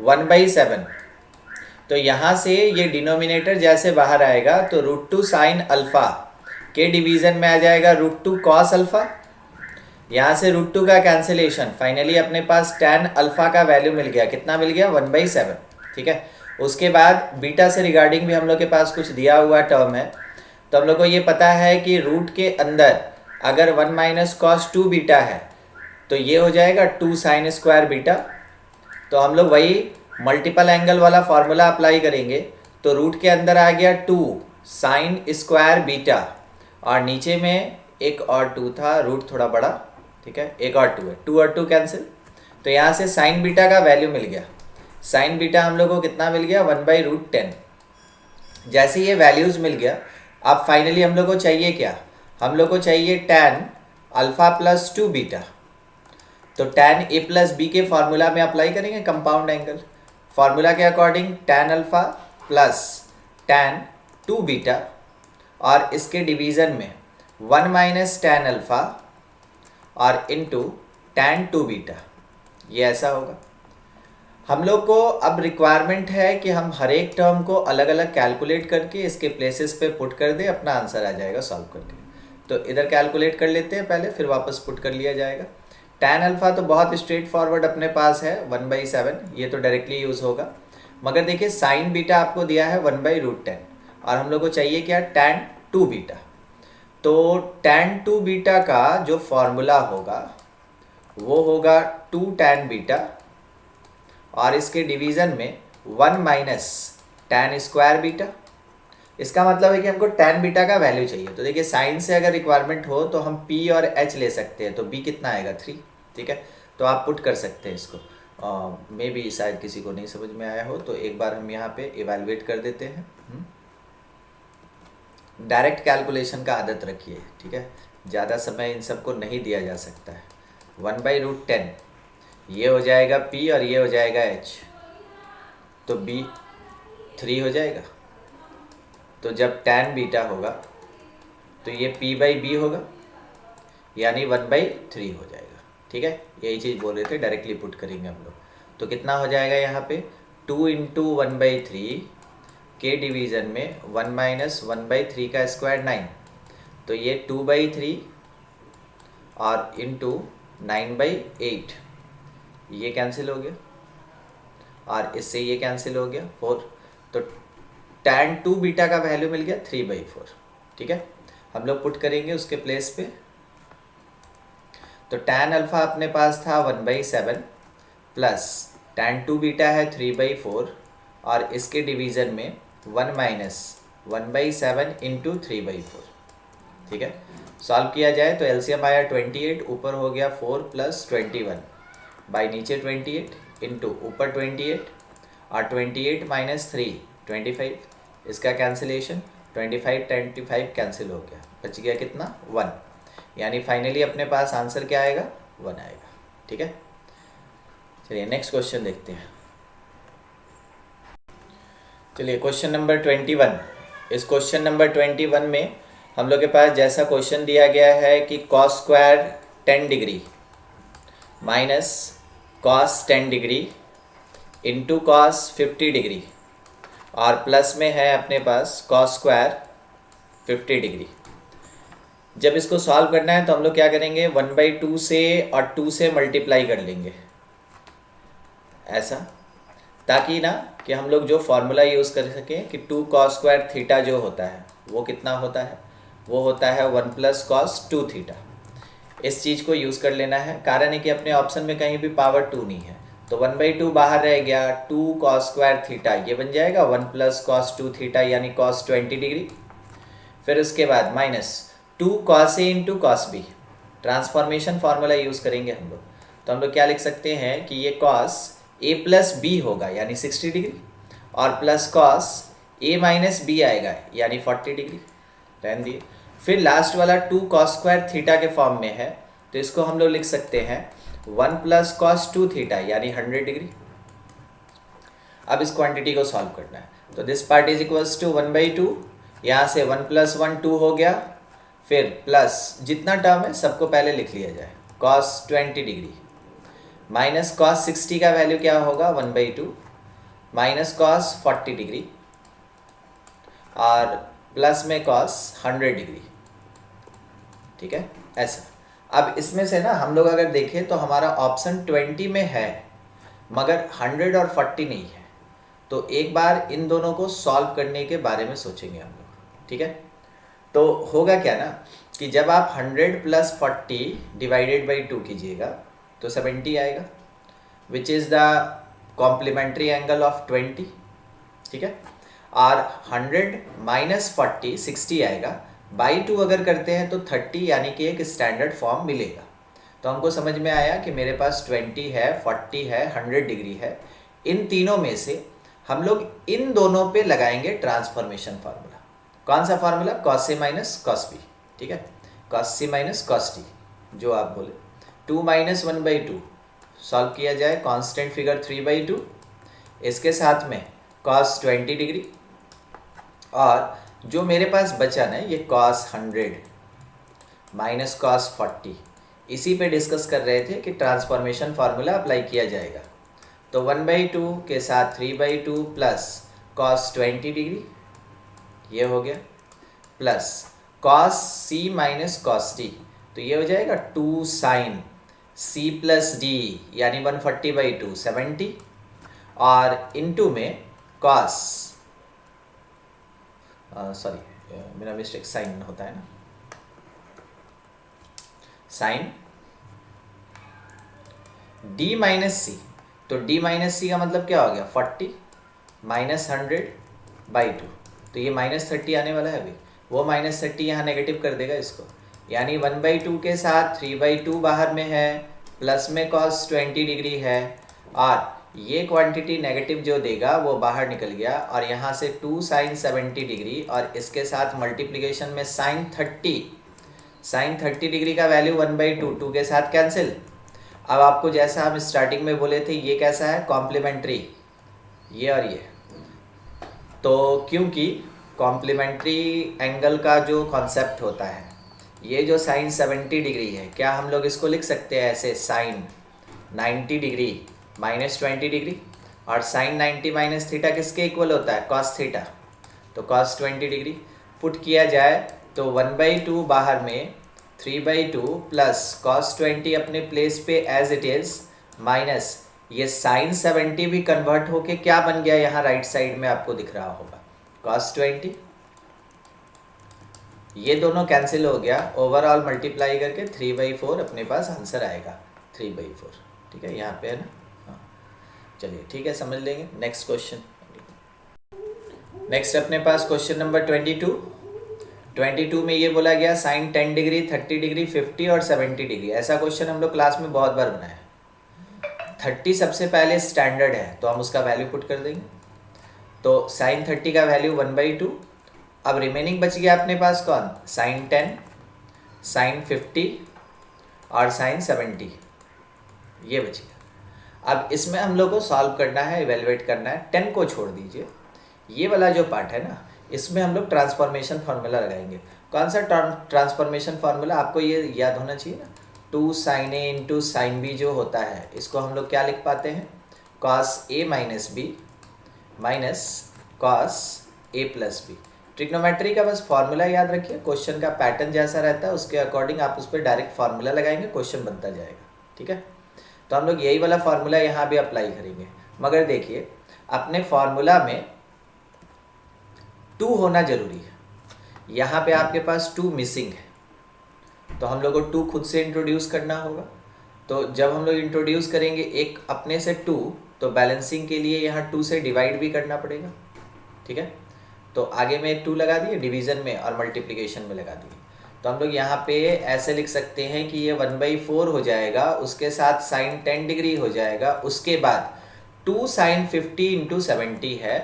1/7। तो यहाँ से ये डिनोमिनेटर जैसे बाहर आएगा तो √2 sin अल्फ़ा के डिवीज़न में आ जाएगा √2 cos अल्फ़ा। यहाँ से √2 का कैंसिलेशन, फाइनली अपने पास tan अल्फ़ा का वैल्यू मिल गया, कितना मिल गया 1/7, ठीक है। उसके बाद बीटा से रिगार्डिंग भी हम लोग के पास कुछ दिया हुआ टर्म है। तो हम लोग को ये पता है कि रूट के अंदर अगर 1 - cos 2 बीटा है तो ये हो जाएगा 2 sin स्क्वायर बीटा। तो हम लोग वही मल्टीपल एंगल वाला फार्मूला अप्लाई करेंगे, तो रूट के अंदर आ गया 2 sin स्क्वायर बीटा, और नीचे में एक और 2 था, रूट थोड़ा बड़ा, ठीक है, एक और 2 है, 2 और 2 कैंसिल। तो यहाँ से sin बीटा का वैल्यू मिल गया, sin बीटा हम लोग को कितना मिल गया 1/√10। जैसे ये वैल्यूज़ मिल गया, अब फाइनली हम लोग को चाहिए क्या, हम लोग को चाहिए tan अल्फ़ा + 2 बीटा। तो tan a + b के फार्मूला में अप्लाई करेंगे कंपाउंड एंगल फार्मूला के according, tan alpha + tan 2 beta, और इसके डिवीज़न में 1 - tan अल्फ़ा और इनटू tan 2 बीटा, ये ऐसा होगा। हम लोग को अब रिक्वायरमेंट है कि हम हर एक टर्म को अलग अलग कैलकुलेट करके इसके प्लेसेस पे पुट कर दें, अपना आंसर आ जाएगा सॉल्व करके। तो इधर कैलकुलेट कर लेते हैं पहले, फिर वापस पुट कर लिया जाएगा। tan अल्फ़ा तो बहुत स्ट्रेट फॉरवर्ड अपने पास है 1/7, ये तो डायरेक्टली यूज़ होगा। मगर देखिए sin बीटा आपको दिया है 1/√10, और हम लोग को चाहिए क्या tan 2 बीटा। तो tan 2 बीटा का जो फॉर्मूला होगा वो होगा 2 tan बीटा, और इसके डिवीज़न में 1 - tan स्क्वायर बीटा। इसका मतलब है कि हमको tan बीटा का वैल्यू चाहिए। तो देखिए साइन से अगर रिक्वायरमेंट हो तो हम p और h ले सकते हैं, तो b कितना आएगा 3, ठीक है। तो आप पुट कर सकते हैं इसको, मे भी शायद किसी को नहीं समझ में आया हो, तो एक बार हम यहाँ पे इवैल्यूएट कर देते हैं। डायरेक्ट कैलकुलेशन का आदत रखिए, ठीक है, ज़्यादा समय इन सबको नहीं दिया जा सकता है। 1/√10 ये हो जाएगा p और ये हो जाएगा h, तो b 3 हो जाएगा। तो जब tan बीटा होगा तो ये p/b होगा, यानी 1/3 हो जाएगा, ठीक है। यही चीज़ बोल रहे थे, डायरेक्टली पुट करेंगे हम लोग। तो कितना हो जाएगा यहाँ पे 2 × 1/3 के डिवीज़न में 1 - 1/3 का स्क्वायर 9, तो ये 2/3 और इंटू 9/8, ये कैंसिल हो गया, और इससे ये कैंसिल हो गया 4। तो tan 2 बीटा का वैल्यू मिल गया 3/4, ठीक है। हम लोग पुट करेंगे उसके प्लेस पे। तो tan अल्फ़ा अपने पास था 1/7 प्लस tan 2 बीटा है 3/4, और इसके डिवीज़न में 1 - 1/7 इंटू 3/4, ठीक है। सॉल्व किया जाए तो एलसीएम आया 28, ऊपर हो गया 4 + 21 बाई नीचे 28 इंटू ऊपर 28, और 28 - 3 25, इसका कैंसिलेशन 25 कैंसिल हो गया, बच गया कितना 1, यानी फाइनली अपने पास आंसर क्या आएगा 1 आएगा, ठीक है। चलिए नेक्स्ट क्वेश्चन देखते हैं। चलिए क्वेश्चन नंबर 21। इस क्वेश्चन नंबर 21 में हम लोग के पास जैसा क्वेश्चन दिया गया है कि cos square 10 degree minus cos 10 degree into cos 50 degree और प्लस में है अपने पास कॉस स्क्वायर 50 डिग्री। जब इसको सॉल्व करना है तो हम लोग क्या करेंगे, 1/2 से और 2 से मल्टीप्लाई कर लेंगे ऐसा, ताकि ना कि हम लोग जो फॉर्मूला यूज़ कर सकें कि 2 cos स्क्वायर थीटा जो होता है वो कितना होता है, वो होता है 1 + cos 2 थीटा। इस चीज़ को यूज़ कर लेना है। कारण है कि अपने ऑप्शन में कहीं भी पावर 2 नहीं है, तो 1/2 बाहर रह गया, 2 cos स्क्वायर थीटा ये बन जाएगा 1 + cos 2 थीटा यानी cos 20 डिग्री। फिर उसके बाद minus 2 cos A into cos B, transformation formula use करेंगे हम लोग। तो हम लोग क्या लिख सकते हैं कि ये cos A + B होगा यानी 60 डिग्री और प्लस cos A - B आएगा यानी 40 डिग्री, रहने दिए। फिर लास्ट वाला 2 cos स्क्वायर थीटा के फॉर्म में है, तो इसको हम लोग लिख सकते हैं 1 + cos 2 थीटा यानी 100 डिग्री। अब इस क्वांटिटी को सॉल्व करना है, तो this part is equals to 1/2, यहाँ से 1 + 1 2 हो गया, फिर प्लस जितना टर्म है सबको पहले लिख लिया जाए, cos 20 डिग्री माइनस cos 60 का वैल्यू क्या होगा 1/2 माइनस cos 40 डिग्री और प्लस में cos 100 डिग्री, ठीक है ऐसा। अब इसमें से ना हम लोग अगर देखें तो हमारा ऑप्शन 20 में है मगर 100 और 40 नहीं है, तो एक बार इन दोनों को सॉल्व करने के बारे में सोचेंगे हम लोग, ठीक है। तो होगा क्या ना कि जब आप 100 + 40 डिवाइडेड बाई 2 कीजिएगा तो 70 आएगा, which is the complementary angle of 20, ठीक है। और 100 - 40 60 आएगा, बाई 2 अगर करते हैं तो 30 यानी कि एक स्टैंडर्ड फॉर्म मिलेगा। तो हमको समझ में आया कि मेरे पास 20 है, 40 है, 100 डिग्री है। इन तीनों में से हम लोग इन दोनों पे लगाएंगे ट्रांसफॉर्मेशन फार्मूला। कौन सा formula, cos A - cos B, ठीक है, cos C - cos D जो आप बोले। 2 - 1/2 सॉल्व किया जाए, कांस्टेंट फिगर 3/2, इसके साथ में cos 20 डिग्री और जो मेरे पास बचा ना ये cos 100 माइनस cos 40, इसी पे डिस्कस कर रहे थे कि ट्रांसफॉर्मेशन फार्मूला अप्लाई किया जाएगा। तो 1/2 के साथ 3/2 प्लस cos 20 डिग्री ये हो गया, plus cos C - cos D, तो ये हो जाएगा 2 sin C + D यानी 140/2 70 और इनटू में cos सॉरी मेरा मिस्टेक, साइन होता है ना, साइन D - C, तो D - C का मतलब क्या हो गया 40 माइनस 100/2, तो ये -30 आने वाला है अभी, वो -30 यहाँ नेगेटिव कर देगा इसको, यानी 1/2 के साथ 3/2 बाहर में है, प्लस में cos 20 डिग्री है और ये क्वांटिटी नेगेटिव जो देगा वो बाहर निकल गया और यहाँ से 2 sin 70 डिग्री और इसके साथ मल्टीप्लिकेशन में sin 30 डिग्री का वैल्यू 1/2 2 के साथ कैंसिल। अब आपको जैसा हम स्टार्टिंग में बोले थे ये कैसा है कॉम्प्लीमेंट्री, ये और ये, तो क्योंकि कॉम्प्लीमेंट्री एंगल का जो कॉन्सेप्ट होता है, ये जो sin 70 डिग्री है, क्या हम लोग इसको लिख सकते हैं ऐसे sin 90 डिग्री -20 डिग्री, और sin 90 - थीटा किसके इक्वल होता है cos थीटा, तो cos 20 डिग्री पुट किया जाए तो 1/2 बाहर में 3/2 प्लस cos 20 अपने प्लेस पे एज इट इज़ माइनस ये sin 70 भी कन्वर्ट होके क्या बन गया यहाँ राइट साइड में आपको दिख रहा होगा cos 20, ये दोनों कैंसिल हो गया, ओवरऑल मल्टीप्लाई करके 3/4 अपने पास आंसर आएगा 3/4, ठीक है यहाँ पे है ना। हाँ चलिए ठीक है, समझ लेंगे। नेक्स्ट क्वेश्चन, नेक्स्ट अपने पास क्वेश्चन नंबर 22 में ये बोला गया sin 10 डिग्री 30 डिग्री 50 और 70 डिग्री। ऐसा क्वेश्चन हम लोग क्लास में बहुत बार बनाया। 30 सबसे पहले स्टैंडर्ड है तो हम उसका वैल्यू पुट कर देंगे, तो sin 30 का वैल्यू 1/2। अब रिमेनिंग बच गया अपने पास कौन, sin 10 sin 50 और sin 70, ये बच गया। अब इसमें हम लोग को सॉल्व करना है, इवेलुएट करना है। 10 को छोड़ दीजिए, ये वाला जो पार्ट है ना इसमें हम लोग ट्रांसफॉर्मेशन फार्मूला लगाएंगे। कौन सा ट्रांसफॉर्मेशन फार्मूला आपको ये याद होना चाहिए ना, two sine A into sine B जो होता है इसको हम लोग क्या लिख पाते हैं, cos A minus B minus cos A plus B. Trigonometry का बस फॉर्मूला याद रखिए, क्वेश्चन का पैटर्न जैसा रहता है उसके अकॉर्डिंग आप उस पर डायरेक्ट फार्मूला लगाएंगे, क्वेश्चन बनता जाएगा। ठीक है, तो हम लोग यही वाला फार्मूला यहाँ भी अप्लाई करेंगे। मगर देखिए अपने फार्मूला में 2 होना जरूरी है, यहाँ पे आपके पास 2 मिसिंग है, तो हम लोग को 2 खुद से इंट्रोड्यूस करना होगा। तो जब हम लोग इंट्रोड्यूस करेंगे एक अपने से 2, तो बैलेंसिंग के लिए यहाँ 2 से डिवाइड भी करना पड़ेगा। ठीक है, तो आगे में एक 2 लगा दिए, डिवीज़न में और मल्टीप्लिकेशन में लगा दिए। तो हम लोग यहाँ पे ऐसे लिख सकते हैं कि ये 1/4 हो जाएगा, उसके साथ साइन 10 डिग्री हो जाएगा, उसके बाद 2 साइन 50 इंटू 70 है।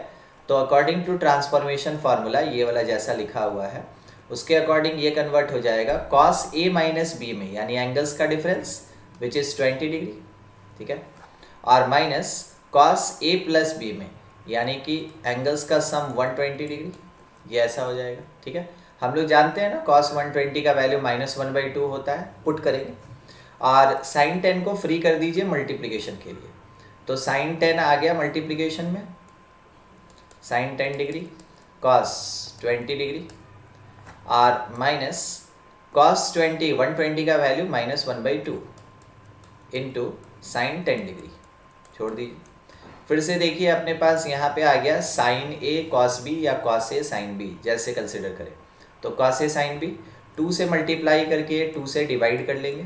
तो अकॉर्डिंग टू ट्रांसफॉर्मेशन फार्मूला ये वाला जैसा लिखा हुआ है उसके अकॉर्डिंग ये कन्वर्ट हो जाएगा कॉस ए माइनस बी में, यानी एंगल्स का डिफरेंस विच इज़ 20 डिग्री। ठीक है, और minus cos A plus B में, यानी कि एंगल्स का सम 120 डिग्री, ये ऐसा हो जाएगा। ठीक है, हम लोग जानते हैं ना कॉस 120 का वैल्यू -1/2 होता है, पुट करेंगे और साइन 10 को फ्री कर दीजिए मल्टीप्लिकेशन के लिए। तो साइन 10 आ गया मल्टीप्लिकेशन में, साइन 10 डिग्री कॉस 20 डिग्री और माइनस कॉस 120 का वैल्यू -1/2 इंटू साइन 10 डिग्री, छोड़ दीजिए। फिर से देखिए अपने पास यहाँ पे आ गया साइन ए कॉस बी या कॉस ए साइन बी, जैसे कंसिडर करें। तो कॉस ए साइन बी 2 से मल्टीप्लाई करके 2 से डिवाइड कर लेंगे,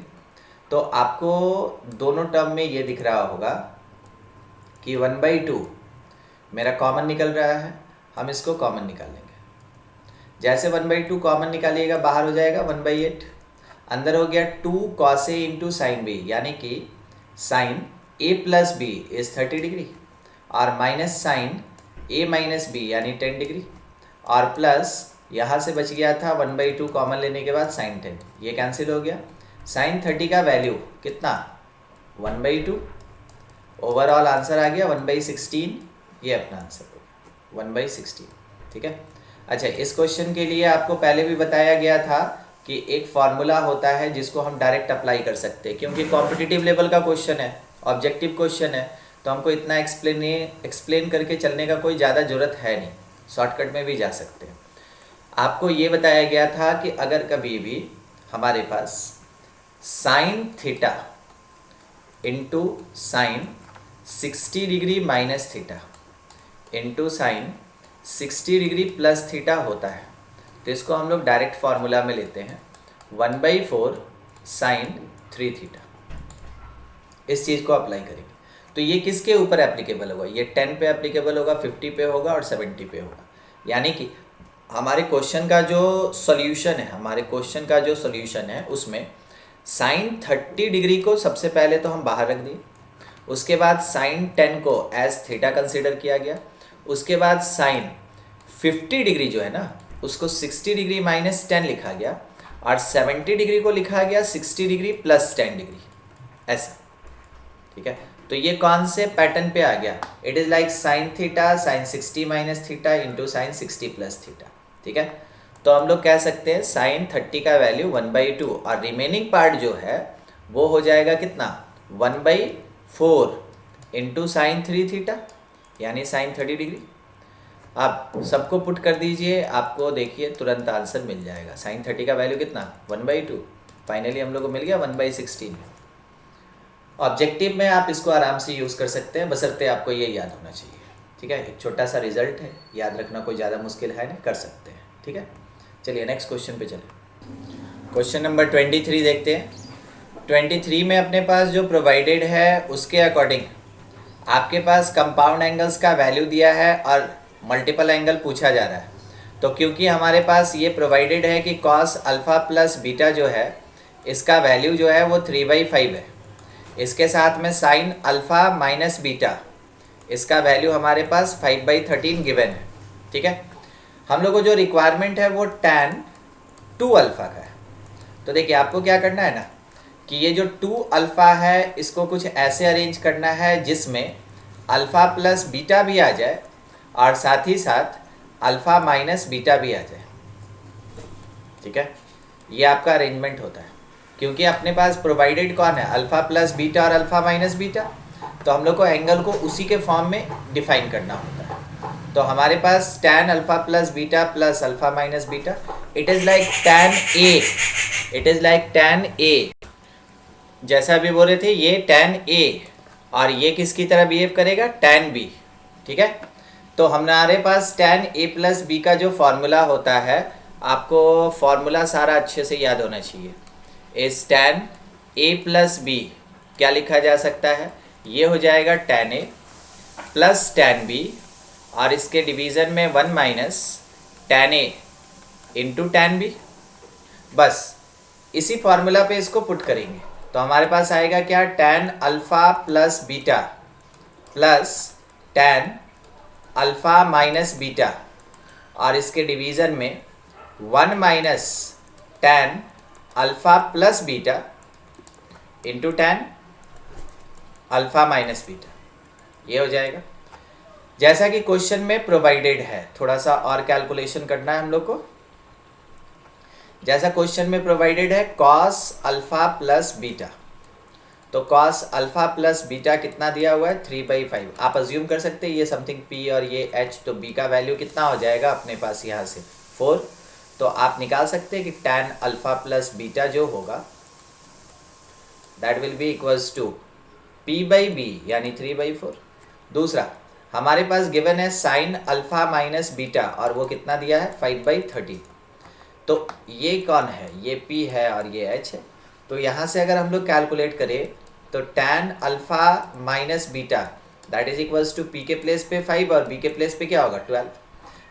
तो आपको दोनों टर्म में ये दिख रहा होगा कि 1/2 मेरा कॉमन निकल रहा है, हम इसको कॉमन निकाल लेंगे। जैसे 1/2 कॉमन निकालिएगा बाहर हो जाएगा 1/8, अंदर हो गया 2 cos A into sine B, यानी कि sine A plus B is 30 degree और minus sine A minus B यानी 10 डिग्री और प्लस यहाँ से बच गया था 1/2 कॉमन लेने के बाद साइन 10, ये कैंसिल हो गया। साइन 30 का वैल्यू कितना 1/2, ओवरऑल आंसर आ गया 1/16, ये अपना आंसर हो गया 1/16। ठीक है, अच्छा इस क्वेश्चन के लिए आपको पहले भी बताया गया था कि एक फार्मूला होता है जिसको हम डायरेक्ट अप्लाई कर सकते हैं, क्योंकि कॉम्पिटिटिव लेवल का क्वेश्चन है, ऑब्जेक्टिव क्वेश्चन है, तो हमको इतना एक्सप्लेन करके चलने का कोई ज़्यादा ज़रूरत है नहीं, शॉर्टकट में भी जा सकते हैं। आपको ये बताया गया था कि अगर कभी भी हमारे पास sine theta into sine 60 degree minus theta into sine 60 degree plus theta होता है, तो इसको हम लोग डायरेक्ट फार्मूला में लेते हैं 1/4 साइन 3 थीटा, इस चीज़ को अप्लाई करेंगे। तो ये किसके ऊपर एप्लीकेबल होगा, ये 10 पे एप्लीकेबल होगा, 50 पे होगा और 70 पे होगा। यानी कि हमारे क्वेश्चन का जो सॉल्यूशन है उसमें साइन 30 डिग्री को सबसे पहले तो हम बाहर रख दिए, उसके बाद साइन 10 को एज थीटा कंसिडर किया गया, उसके बाद साइन 50 डिग्री जो है ना उसको 60 डिग्री माइनस 10 लिखा गया और 70 डिग्री को लिखा गया 60 डिग्री प्लस 10 डिग्री, ऐसा। ठीक है, तो ये कौन से पैटर्न पे आ गया, it is like sine theta sine 60 minus theta into sine 60 plus theta. ठीक है, तो हम लोग कह सकते हैं साइन 30 का वैल्यू 1/2 और रिमेनिंग पार्ट जो है वो हो जाएगा कितना 1/4 इंटू साइन 3 थीटा यानी साइन 30 डिग्री। आप सबको पुट कर दीजिए, आपको देखिए तुरंत आंसर मिल जाएगा। साइन 30 का वैल्यू कितना 1/2, फाइनली हम लोग को मिल गया 1/16। ऑब्जेक्टिव में आप इसको आराम से यूज़ कर सकते हैं, बशर्ते आपको ये याद होना चाहिए। ठीक है, एक छोटा सा रिजल्ट है, याद रखना कोई ज़्यादा मुश्किल है नहीं, कर सकते हैं। ठीक है, चलिए नेक्स्ट क्वेश्चन पे चलें। क्वेश्चन नंबर 23 देखते हैं। 23 में अपने पास जो प्रोवाइडेड है उसके अकॉर्डिंग आपके पास कंपाउंड एंगल्स का वैल्यू दिया है और मल्टीपल एंगल पूछा जा रहा है। तो क्योंकि हमारे पास ये प्रोवाइडेड है कि कॉस अल्फ़ा प्लस बीटा जो है इसका वैल्यू जो है वो 3/5 है, इसके साथ में साइन अल्फ़ा माइनस बीटा इसका वैल्यू हमारे पास 5/13 गिवन है। ठीक है, हम लोग को जो रिक्वायरमेंट है वो tan 2 अल्फ़ा का है। तो देखिए आपको क्या करना है ना कि ये जो 2 अल्फ़ा है इसको कुछ ऐसे अरेंज करना है जिसमें अल्फ़ा प्लस बीटा भी आ जाए और साथ ही साथ अल्फ़ा माइनस बीटा भी आ जाए। ठीक है, ये आपका अरेंजमेंट होता है। क्योंकि अपने पास प्रोवाइडेड कौन है, अल्फ़ा प्लस बीटा और अल्फ़ा माइनस बीटा, तो हम लोग को एंगल को उसी के फॉर्म में डिफाइन करना होता है। तो हमारे पास tan alpha plus beta plus alpha minus beta, it is like tan A, it is like tan A, जैसा अभी बोल रहे थे ये tan A और ये किसकी तरह बिहेव करेगा, tan B, ठीक है। तो हमारे पास tan A प्लस बी का जो फॉर्मूला होता है, आपको फॉर्मूला सारा अच्छे से याद होना चाहिए। इस tan A प्लस बी क्या लिखा जा सकता है, ये हो जाएगा tan A plus tan B और इसके डिवीज़न में 1 minus tan A into tan B। बस इसी फॉर्मूला पे इसको पुट करेंगे तो हमारे पास आएगा क्या, tan alpha plus beta plus tan alpha minus beta और इसके डिवीज़न में 1 minus tan alpha plus beta into tan alpha minus beta, ये हो जाएगा। जैसा कि क्वेश्चन में प्रोवाइडेड है, थोड़ा सा और कैलकुलेशन करना है हम लोग को। जैसा क्वेश्चन में प्रोवाइडेड है cos अल्फ़ा प्लस बीटा, तो cos अल्फ़ा प्लस बीटा कितना दिया हुआ है, 3/5। आप अज्यूम कर सकते हैं ये समथिंग p और ये h, तो b का वैल्यू कितना हो जाएगा अपने पास यहाँ से 4। तो आप निकाल सकते हैं कि tan अल्फ़ा प्लस बीटा जो होगा that will be equals to p/b यानी 3/4। दूसरा हमारे पास गिवन है साइन अल्फ़ा माइनस बीटा और वो कितना दिया है, 5/30। तो ये कौन है, ये p है और ये h है। तो यहाँ से अगर हम लोग कैलकुलेट करें तो tan alpha minus beta that is equals to p के प्लेस पे 5 और b के प्लेस पे क्या होगा, 12।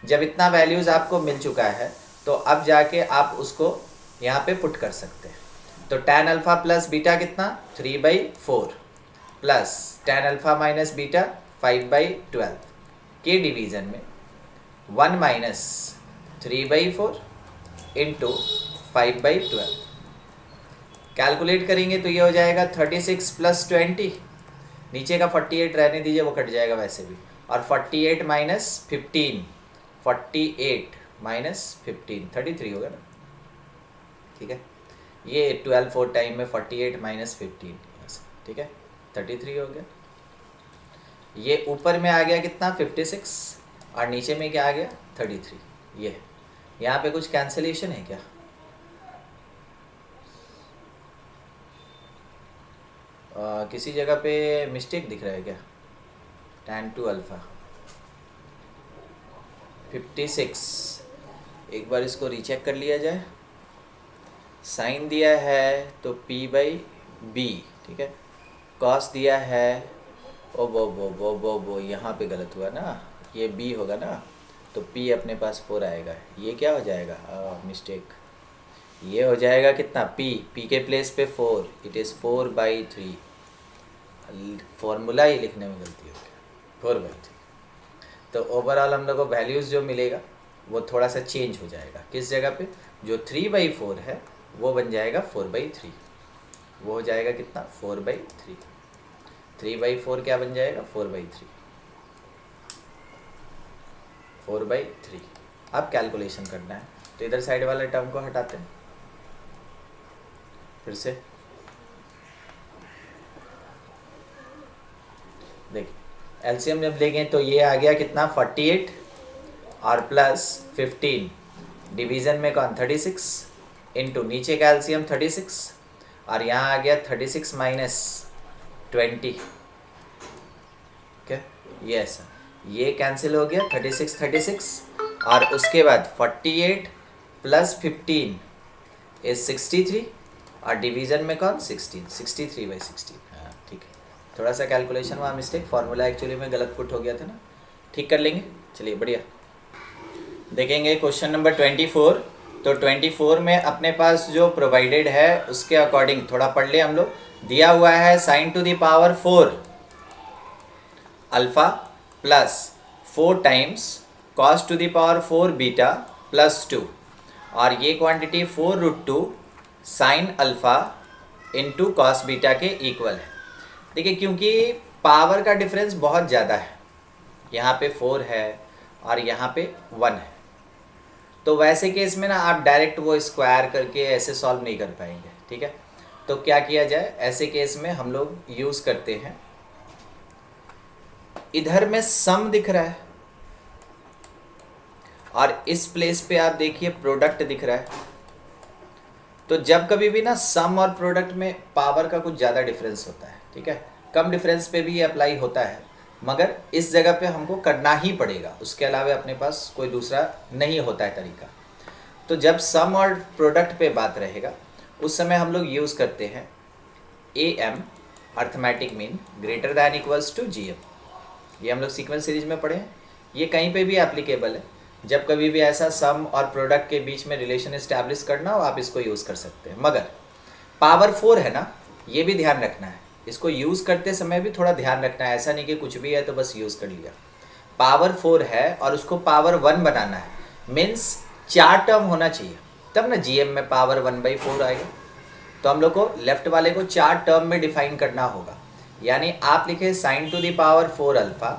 जब इतना वैल्यूज़ आपको मिल चुका है तो अब जाके आप उसको यहाँ पे पुट कर सकते हैं। तो tan अल्फ़ा प्लस बीटा कितना, 3/4 plus tan alpha minus beta 5/12 के डिवीज़न में 1 माइनस 3/4 इंटू 5/12 कैलकुलेट करेंगे तो ये हो जाएगा 36 प्लस 20, नीचे का 48 रहने दीजिए, वो कट जाएगा वैसे भी, और 48 माइनस 15, 48 माइनस 15 33 होगा ना, ठीक है। ये 12 4 टाइम में 48 माइनस 15, ठीक है, 33 हो गया। ये ऊपर में आ गया कितना, 56 और नीचे में क्या आ गया, 33। ये यहाँ पे कुछ कैंसिलेशन है क्या, किसी जगह पे मिस्टेक दिख रहा है क्या, tan 2 अल्फ़ा 56, एक बार इसको रीचेक कर लिया जाए। साइन दिया है तो p/b, ठीक है। कॉस दिया है, ओ वो यहाँ पे गलत हुआ ना, ये b होगा ना, तो p अपने पास 4 आएगा। ये क्या हो जाएगा, मिस्टेक, ये हो जाएगा कितना, p के प्लेस पे 4, इट इज़ 4/3। फॉर्मूला ही लिखने में गलती हो गई, 4/3। तो ओवरऑल हम लोग को वैल्यूज़ जो मिलेगा वो थोड़ा सा चेंज हो जाएगा। किस जगह पे, जो 3/4 है वो बन जाएगा 4/3, वो हो जाएगा कितना, 4/3। 3/4 क्या बन जाएगा, 4/3, 4/3। अब कैलकुलेशन करना है तो इधर साइड वाले टर्म को हटाते हैं फिर से। देखिए एलसीएम जब लेंगे तो ये आ गया कितना, 48 और प्लस 15, डिवीज़न में कौन, 36 इंटू नीचे का एलसीएम 36 और यहाँ आ गया 36 माइनस 20, क्या ये ऐसा, ये कैंसिल हो गया 36 और उसके बाद 48 प्लस 15 इज 63 और डिवीज़न में कौन, 16, 63/16। हाँ ठीक है, थोड़ा सा कैलकुलेशन वहाँ मिस्टेक, फार्मूला एक्चुअली में गलत पुट हो गया था ना, ठीक कर लेंगे। चलिए बढ़िया, देखेंगे क्वेश्चन नंबर 24। तो 24 में अपने पास जो प्रोवाइडेड है उसके अकॉर्डिंग थोड़ा पढ़ ले हम लोग। दिया हुआ है sin to the power 4 alpha plus 4 times cos to the power 4 beta plus 2 और ये quantity 4√2 sin alpha into cos beta के इक्वल है। देखिए क्योंकि पावर का डिफरेंस बहुत ज़्यादा है, यहाँ पे 4 है और यहाँ पे 1 है, तो वैसे केस में ना आप डायरेक्ट वो स्क्वायर करके ऐसे सॉल्व नहीं कर पाएंगे, ठीक है। तो क्या किया जाए, ऐसे केस में हम लोग यूज़ करते हैं, इधर में सम दिख रहा है और इस प्लेस पे आप देखिए प्रोडक्ट दिख रहा है। तो जब कभी भी ना सम और प्रोडक्ट में पावर का कुछ ज़्यादा डिफरेंस होता है, ठीक है, कम डिफरेंस पे भी ये अप्लाई होता है, मगर इस जगह पे हमको करना ही पड़ेगा, उसके अलावा अपने पास कोई दूसरा नहीं होता है तरीका। तो जब सम और प्रोडक्ट पे बात रहेगा उस समय हम लोग यूज़ करते हैं AM arithmetic mean greater than equals to GM। ये हम लोग सीक्वेंस सीरीज में पढ़े हैं, ये कहीं पे भी एप्लीकेबल है। जब कभी भी ऐसा सम और प्रोडक्ट के बीच में रिलेशन इस्टेब्लिश करना हो आप इसको यूज़ कर सकते हैं। मगर पावर 4 है ना, ये भी ध्यान रखना है, इसको यूज़ करते समय भी थोड़ा ध्यान रखना है, ऐसा नहीं कि कुछ भी है तो बस यूज़ कर लिया। पावर 4 है और उसको पावर 1 बनाना है, मीन्स 4 टर्म होना चाहिए, तब ना GM में पावर 1/4 आएगा। तो हम लोग को लेफ्ट वाले को 4 टर्म में डिफाइन करना होगा, यानी आप लिखे sign to the power 4 alpha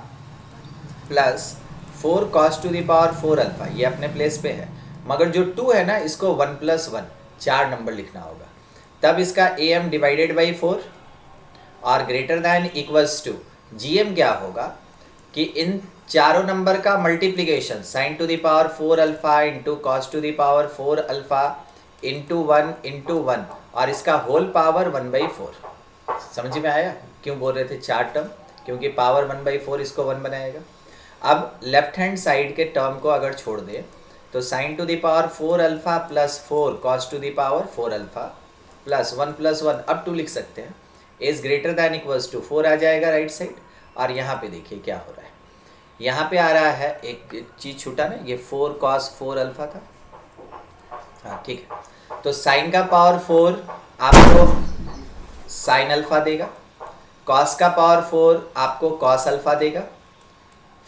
plus 4 cos to the power 4 alpha, ये अपने प्लेस पे है, मगर जो 2 है ना इसको 1 + 1 4 नंबर लिखना होगा। तब इसका AM डिवाइडेड बाई 4 और greater than equals to GM क्या होगा कि इन चारों नंबर का multiplication sine to the power 4 alpha into cos to the power 4 alpha into 1 और इसका होल पावर 1/4। समझ में आया क्यों बोल रहे थे 4 टर्म, क्योंकि पावर 1/4 इसको 1 बनाएगा। अब लेफ्ट हैंड साइड के टर्म को अगर छोड़ दे तो sine to the power 4 alpha plus 4 cos to the power 4 alpha plus 1 + 1 अब 2 लिख सकते हैं, is greater than equals to 4 आ जाएगा राइट साइड। और यहाँ पे देखिए क्या हो रहा है, यहाँ पे आ रहा है एक चीज़ छूटा ना, ये 4 cos 4 अल्फा था, हाँ ठीक है। तो साइन का पावर 4 आपको साइन अल्फा देगा, कॉस का पावर 4 आपको कॉस अल्फा देगा,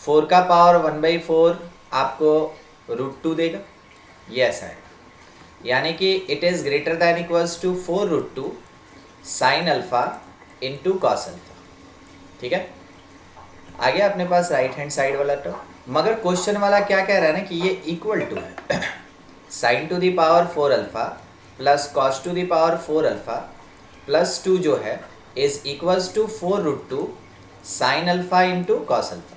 4 का पावर 1/4 आपको √2 देगा, ये ऐसा है। यानी कि it is greater than equals to 4√2 sine alpha into cos alpha. ठीक है, आ गया अपने पास राइट हैंड साइड वाला टर्म। मगर क्वेश्चन वाला क्या कह रहा है ना कि ये इक्वल टू है sine to the power 4 alpha plus cos to the power 4 alpha plus 2 जो है is equals to 4√2 sine alpha into cos alpha,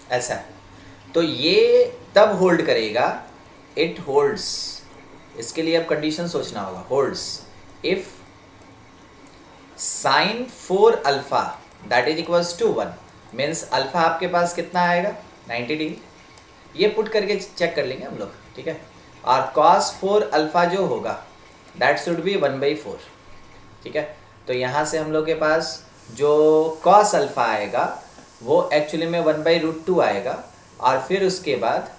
ऐसा है। तो ये तब होल्ड करेगा, इट होल्ड्स, इसके लिए अब कंडीशन सोचना होगा, holds if sine 4 alpha that is equals to 1 means alpha आपके पास कितना आएगा 90 डिग्री, ये पुट करके चेक कर लेंगे हम लोग, ठीक है। और cos 4 अल्फा जो होगा दैट शुड बी 1/4, ठीक है। तो यहाँ से हम लोग के पास जो cos अल्फा आएगा वो एक्चुअली में 1/√2 आएगा, और फिर उसके बाद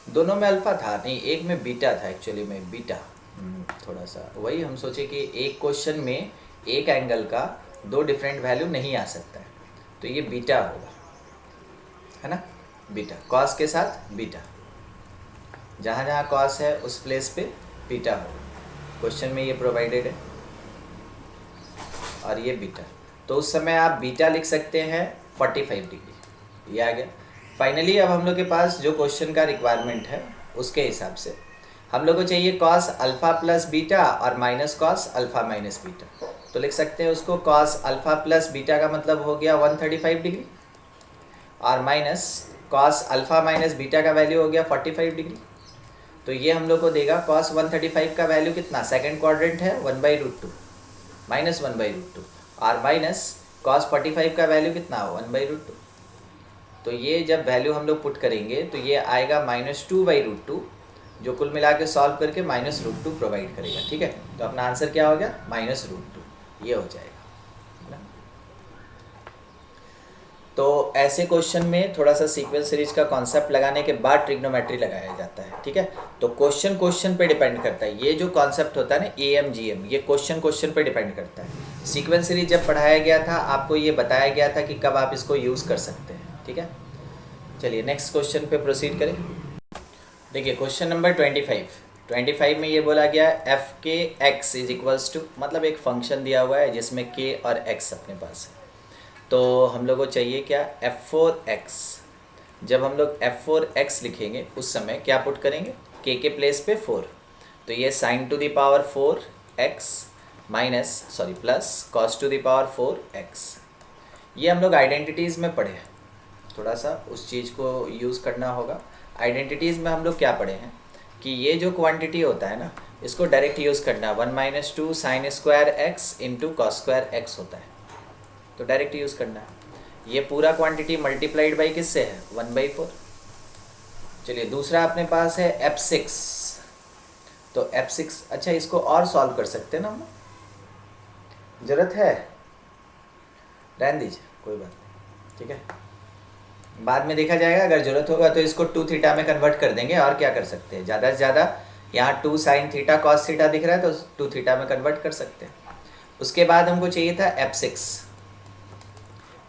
दोनों में अल्फा था नहीं, एक में बीटा था, एक्चुअली में बीटा, थोड़ा सा वही हम सोचे कि एक क्वेश्चन में एक एंगल का 2 डिफरेंट वैल्यू नहीं आ सकता है, तो ये बीटा होगा, है ना, बीटा कॉस के साथ बीटा, जहाँ जहाँ कॉस है उस प्लेस पे बीटा होगा, क्वेश्चन में ये प्रोवाइडेड है, और ये बीटा, तो उस समय आप बीटा लिख सकते हैं 45 डिग्री, ये आ गया। फाइनली अब हम लोग के पास जो क्वेश्चन का रिक्वायरमेंट है उसके हिसाब से हम लोग को चाहिए कॉस अल्फा प्लस बीटा और minus cos alpha minus beta, तो लिख सकते हैं उसको कॉस अल्फा प्लस बीटा का मतलब हो गया 135 डिग्री, और minus cos alpha minus beta का वैल्यू हो गया 45 डिग्री। तो ये हम लोग को देगा कॉस 135 का वैल्यू कितना, सेकंड क्वाड्रेंट है 1/√2 माइनस 1/√2, और माइनस कॉस 45 का वैल्यू कितना 1/√2। तो ये जब वैल्यू हम लोग पुट करेंगे तो ये आएगा -2/√2, जो कुल मिला के सॉल्व करके -√2 प्रोवाइड करेगा, ठीक है। तो अपना आंसर क्या हो गया -√2, ये हो जाएगा ना। तो ऐसे क्वेश्चन में थोड़ा सा सीक्वेंस सीरीज का कॉन्सेप्ट लगाने के बाद ट्रिग्नोमेट्री लगाया जाता है, ठीक है। तो क्वेश्चन पे डिपेंड करता है, ये जो कॉन्सेप्ट होता है ना AM GM, ये क्वेश्चन पे डिपेंड करता है। सीक्वेंस सीरीज जब पढ़ाया गया था आपको ये बताया गया था कि कब आप इसको यूज़ कर सकते हैं, ठीक है। चलिए नेक्स्ट क्वेश्चन पे प्रोसीड करें। देखिए क्वेश्चन नंबर 25 में ये बोला गया एफ के एक्स इज इक्वल्स टू, मतलब एक फंक्शन दिया हुआ है जिसमें के और एक्स अपने पास है, तो हम लोग को चाहिए क्या f4x। जब हम लोग f4x लिखेंगे उस समय क्या पुट करेंगे, के प्लेस पे 4, तो ये sine to the power 4x plus cos to the power 4x। ये हम लोग आइडेंटिटीज़ में पढ़े हैं, थोड़ा सा उस चीज़ को यूज़ करना होगा। आइडेंटिटीज़ में हम लोग क्या पढ़े हैं कि ये जो क्वांटिटी होता है ना, इसको डायरेक्ट यूज़ करना है। 1 minus 2 sine square x into cos square x होता है, तो डायरेक्ट यूज़ करना है। ये पूरा क्वांटिटी मल्टीप्लाइड बाई किससे है, 1/4। चलिए दूसरा अपने पास है f6। तो f6, अच्छा इसको और सॉल्व कर सकते हैं ना हम, ज़रूरत है रहने दीजिए, कोई बात नहीं, ठीक है, बाद में देखा जाएगा। अगर ज़रूरत होगा तो इसको 2 थीटा में कन्वर्ट कर देंगे, और क्या कर सकते हैं, ज़्यादा से ज़्यादा यहाँ 2 साइन थीटा कॉस थीटा दिख रहा है तो 2 थीटा में कन्वर्ट कर सकते हैं। उसके बाद हमको चाहिए था f6,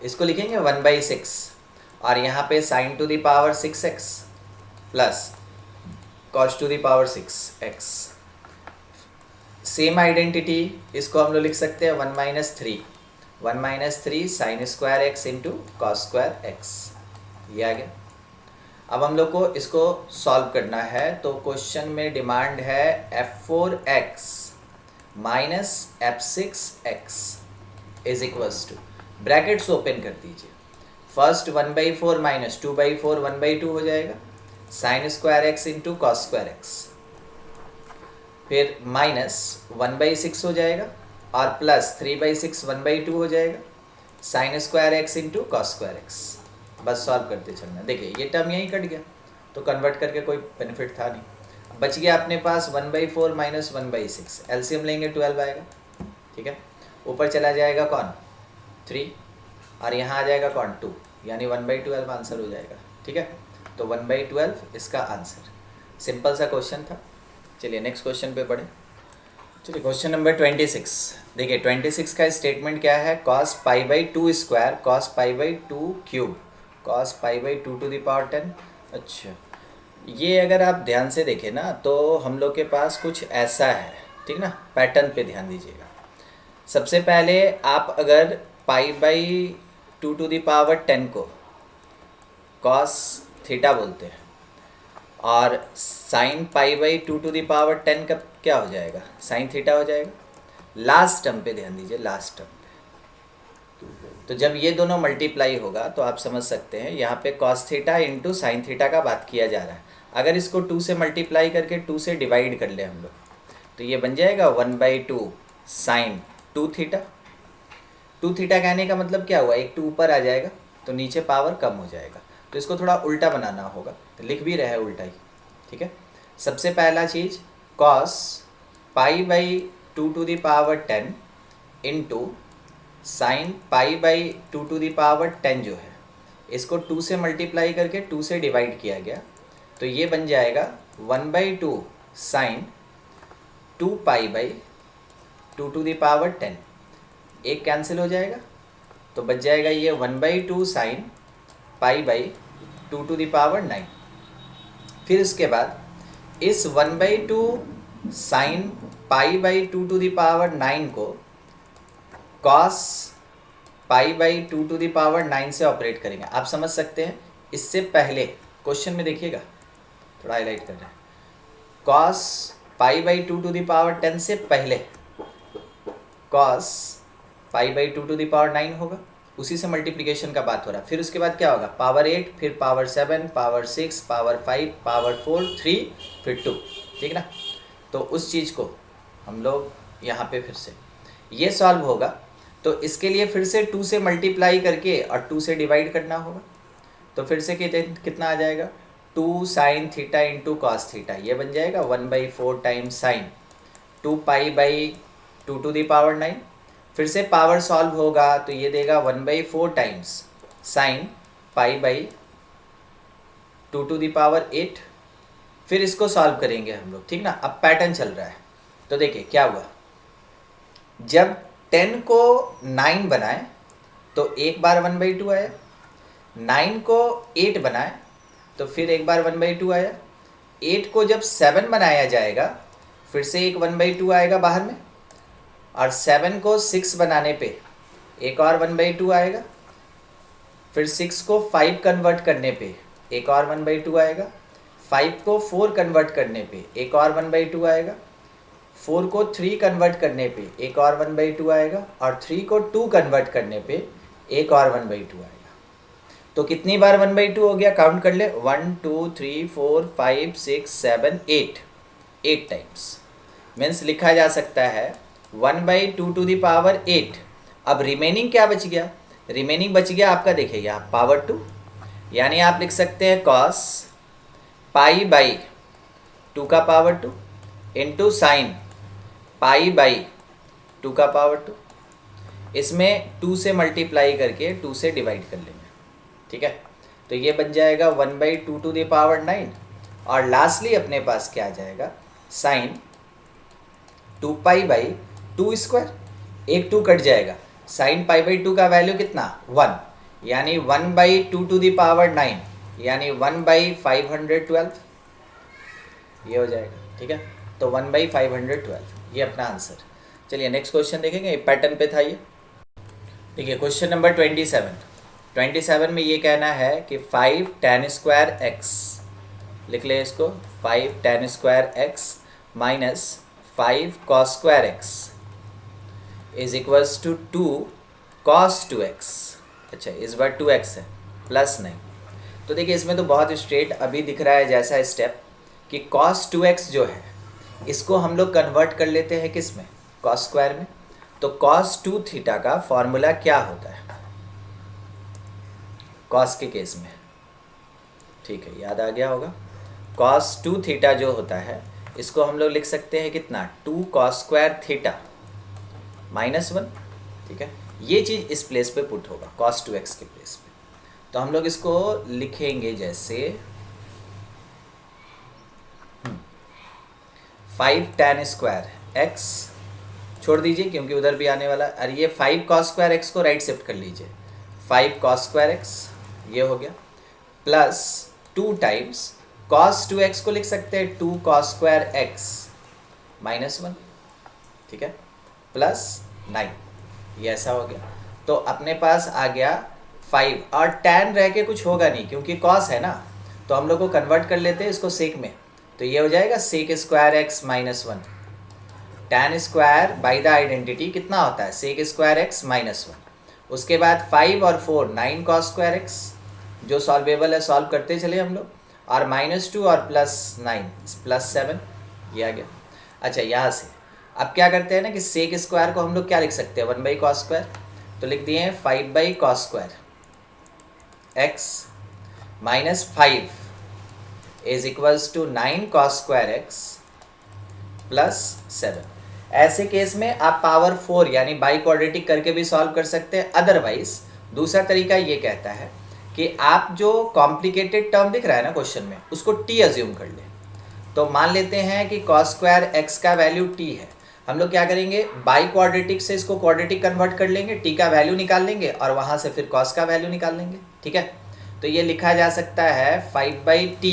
इसको लिखेंगे 1/6, और यहाँ पे sign to the power 6x plus cos to the power 6x। Same identity इसको हम लोग लिख सकते हैं 1 minus 3 sign square x into cos square x. ये आ गया। अब हम लोग को इसको सॉल्व करना है, तो क्वेश्चन में डिमांड है f4x minus f6x is equals to, brackets open कर दीजिए, फर्स्ट 1/4 माइनस 2/4 1/2 हो जाएगा, sine square x into cos square x, फिर माइनस 1/6 हो जाएगा, और प्लस 3/6 1/2 हो जाएगा, sine square x into cos square x. बस सॉल्व करते चलना। देखिए ये टर्म यहीं कट गया, तो कन्वर्ट करके कोई बेनिफिट था नहीं। बच गया अपने पास 1/4 माइनस 1/6, एलसीएम लेंगे 12 आएगा, ठीक है। ऊपर चला जाएगा कौन 3, और यहाँ आ जाएगा कौन 2, यानी 1/12 आंसर हो जाएगा, ठीक है। तो 1/12 इसका आंसर। सिंपल सा क्वेश्चन था। चलिए नेक्स्ट क्वेश्चन पे पढ़े। चलिए क्वेश्चन नंबर 26। देखिए 26 का स्टेटमेंट क्या है, cos π/2 square cos π/2 cube cos π/2 to the power 10। अच्छा, ये अगर आप ध्यान से देखें ना, तो हम लोग के पास कुछ ऐसा है, ठीक ना। पैटर्न पे ध्यान दीजिएगा। सबसे पहले आप अगर π/2 टू द पावर 10 को cos थीटा बोलते हैं, और साइन π/2 टू द पावर 10 का क्या हो जाएगा, साइन थीटा हो जाएगा। लास्ट टर्म पे ध्यान दीजिए, लास्ट टर्म पे। तो जब ये दोनों मल्टीप्लाई होगा तो आप समझ सकते हैं यहाँ पे cos theta into sine theta का बात किया जा रहा है। अगर इसको 2 से मल्टीप्लाई करके 2 से डिवाइड कर ले हम लोग, तो ये बन जाएगा 1/2 साइन 2 थीटा। 2 थीटा कहने का मतलब क्या हुआ, एक 2 ऊपर आ जाएगा तो नीचे पावर कम हो जाएगा, तो इसको थोड़ा उल्टा बनाना होगा, तो लिख भी रहे उल्टा ही, ठीक है। सबसे पहला चीज़ cos π/2 to the power 10 into sine π/2 to the power 10 जो है, इसको 2 से मल्टीप्लाई करके 2 से डिवाइड किया गया, तो ये बन जाएगा 1/2 साइन 2π/2 टू द पावर 10। एक कैंसिल हो जाएगा तो बच जाएगा ये 1/2 साइन π/2 टू द पावर 9। फिर इसके बाद इस 1/2 साइन π/2 टू द पावर 9 को cos π/2 टू द पावर 9 से ऑपरेट करेंगे। आप समझ सकते हैं, इससे पहले क्वेश्चन में देखिएगा, थोड़ा हाईलाइट कर रहे हैं, cos π/2 टू द पावर 10 से पहले cos π/2 टू द पावर 9 होगा, उसी से मल्टीप्लिकेशन का बात हो रहा है। फिर उसके बाद क्या होगा, पावर 8, फिर पावर 7, पावर 6, पावर 5, पावर 4, 3, फिर 2, ठीक ना। तो उस चीज़ को हम लोग यहाँ पे फिर से ये सॉल्व होगा, तो इसके लिए फिर से 2 से मल्टीप्लाई करके और 2 से डिवाइड करना होगा, तो फिर से कितना आ जाएगा, 2 sine theta into cos theta, ये बन जाएगा 1/4 times sine 2π/2 to the power 9। फिर से पावर सॉल्व होगा तो ये देगा 1/4 times sine π/2 to the power 8। फिर इसको सॉल्व करेंगे हम लोग, ठीक ना। अब पैटर्न चल रहा है, तो देखिए क्या हुआ, जब 10 को 9 बनाए तो एक बार 1/2 आया, 9 को 8 बनाए तो फिर एक बार 1/2 आया, 8 को जब 7 बनाया जाएगा फिर से एक 1/2 आएगा बाहर में, और 7 को 6 बनाने पे एक और 1/2 आएगा, फिर 6 को 5 कन्वर्ट करने पे एक और 1/2 आएगा, 5 को 4 कन्वर्ट करने पे एक और 1/2 आएगा, 4 को 3 कन्वर्ट करने पे एक और 1/2 आएगा, और 3 को 2 कन्वर्ट करने पे एक और 1/2 आएगा। तो कितनी बार 1/2 हो गया, काउंट कर ले, 1 2 3 4 5 6 7 8, 8 टाइम्स। मीन्स लिखा जा सकता है 1/2 टू द पावर 8। अब रिमेनिंग क्या बच गया, रिमेनिंग बच गया आपका, देखिए यहाँ पावर 2, यानी आप लिख सकते हैं cos पाई बाई 2 का power 2 into sine pi by 2 का पावर 2। इसमें 2 से मल्टीप्लाई करके 2 से डिवाइड कर लेंगे, ठीक है। तो ये बन जाएगा 1/2 टू द पावर 9, और लास्टली अपने पास क्या आ जाएगा, साइन 2 पाई बाई 2 स्क्वायर, एक 2 कट जाएगा, साइन पाई बाई 2 का वैल्यू कितना 1, यानी 1/2 टू द पावर 9, यानी 1/512, ये हो जाएगा, ठीक है। तो 1/512 ये अपना आंसर। चलिए नेक्स्ट क्वेश्चन देखेंगे, पैटर्न पे था ये। देखिए क्वेश्चन नंबर 27 में ये कहना है कि 5 tan स्क्वायर एक्स, लिख ले इसको, 5 tan square x minus 5 cos square x is equals to 2 cos 2x। अच्छा इस बार 2x है, प्लस 9। तो देखिए इसमें तो बहुत स्ट्रेट अभी दिख रहा है जैसा स्टेप कि cos 2x जो है इसको हम लोग कन्वर्ट कर लेते हैं किस में, cos स्क्वायर में। तो cos 2 थीटा का फॉर्मूला क्या होता है cos के केस में, ठीक है, याद आ गया होगा। cos 2 थीटा जो होता है इसको हम लोग लिख सकते हैं कितना, 2 cos स्क्वायर थीटा माइनस 1, ठीक है। ये चीज़ इस प्लेस पे पुट होगा cos 2x के प्लेस पे। तो हम लोग इसको लिखेंगे जैसे 5 tan स्क्वायर एक्स, छोड़ दीजिए क्योंकि उधर भी आने वाला, और ये 5 cos स्क्वायर एक्स को राइट शिफ्ट कर लीजिए, 5 cos स्क्वायर एक्स ये हो गया, प्लस 2 टाइम्स cos 2x को लिख सकते हैं 2 cos स्क्वायर एक्स माइनस 1, ठीक है, प्लस 9, ये ऐसा हो गया। तो अपने पास आ गया 5, और tan रह के कुछ होगा नहीं क्योंकि cos है ना, तो हम लोग को कन्वर्ट कर लेते हैं इसको सेक में। तो ये हो जाएगा sec square x minus 1, tan square by the identity कितना होता है, सेक स्क्वायर एक्स माइनस 1। उसके बाद 5 और 4 9 cos स्क्वायर एक्स, जो सॉल्वेबल है सॉल्व करते चले हम लोग, और -2 और +9 +7, ये आ गया। अच्छा यहाँ से अब क्या करते हैं ना कि सेक स्क्वायर को हम लोग क्या लिख सकते हैं, 1/cos स्क्वायर, तो लिख दिए हैं 5/cos square x minus 5 is equals to 9 cos square x plus 7। ऐसे केस में आप पावर 4 यानी बाई क्वाड्रेटिक करके भी सॉल्व कर सकते हैं। अदरवाइज दूसरा तरीका ये कहता है कि आप जो कॉम्प्लिकेटेड टर्म दिख रहा है ना क्वेश्चन में, उसको t अज्यूम कर लें। तो मान लेते हैं कि cos स्क्वायर एक्स का वैल्यू t है, हम लोग क्या करेंगे, बाई क्वाड्रेटिक से इसको क्वाड्रेटिक कन्वर्ट कर लेंगे, t का वैल्यू निकाल लेंगे और वहाँ से फिर cos का वैल्यू निकाल लेंगे, ठीक है। तो ये लिखा जा सकता है 5/t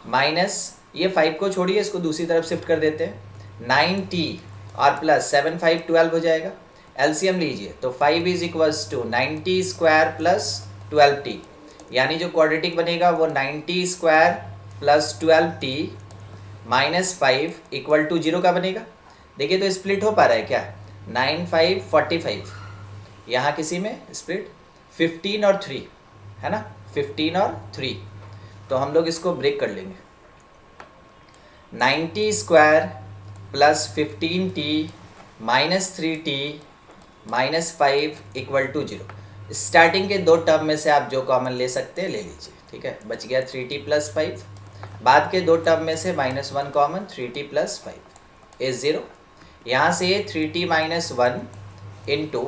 माइनस, ये 5 को छोड़िए इसको दूसरी तरफ शिफ्ट कर देते हैं, 9t और प्लस 7 5 12 हो जाएगा। एलसीएम लीजिए तो 5 is equals to 9t square plus 12t, यानी जो क्वाड्रेटिक बनेगा वो 9t square plus 12t minus 5 equal to 0 का बनेगा। देखिए तो स्प्लिट हो पा रहा है क्या, 9 5 45, यहाँ किसी में स्प्लिट 15 और 3 है ना, 15 और 3, तो हम लोग इसको ब्रेक कर लेंगे, 90 square plus 15t minus 3t minus 5 equal to 0। Starting के दो टर्म में से आप जो कॉमन ले सकते हैं ले लीजिए, ठीक है, बच गया 3t प्लस 5। बाद के दो टर्म में से -1 कॉमन, 3t प्लस 5 इज 0। यहाँ से 3t minus 1 into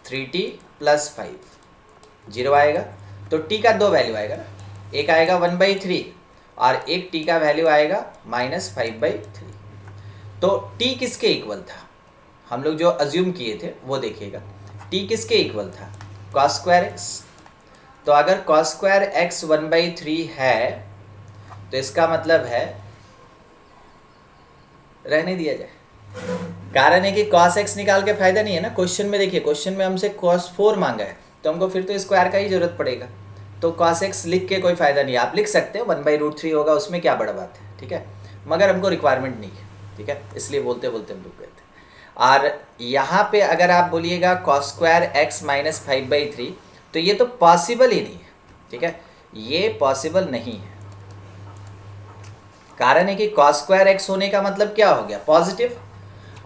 3t plus 5 0 आएगा। तो t का दो वैल्यू आएगा ना, एक आएगा 1/3 और एक t का वैल्यू आएगा -5/3। तो t किसके इक्वल था, हम लोग जो अज्यूम किए थे वो देखिएगा, t किसके इक्वल था, cos स्क्वायर एक्स। तो अगर cos स्क्वायर एक्स 1/3 है तो इसका मतलब है, रहने दिया जाए, कारण है कि cos x निकाल के फायदा नहीं है ना। क्वेश्चन में देखिए, क्वेश्चन में हमसे cos 4 मांगा है तो हमको फिर तो स्क्वायर का ही जरूरत पड़ेगा, तो cos x लिख के कोई फायदा नहीं है। आप लिख सकते हो 1/√3 होगा, उसमें क्या बड़ा बात है, ठीक है, मगर हमको रिक्वायरमेंट नहीं है। ठीक है, इसलिए बोलते बोलते हम रुक गए थे। और यहाँ पे अगर आप बोलिएगा कॉस स्क्वायर एक्स माइनस 5/3, तो ये तो पॉसिबल ही नहीं है। ठीक है, ये पॉसिबल नहीं है। कारण है कि कॉस स्क्वायर एक्स होने का मतलब क्या हो गया, पॉजिटिव,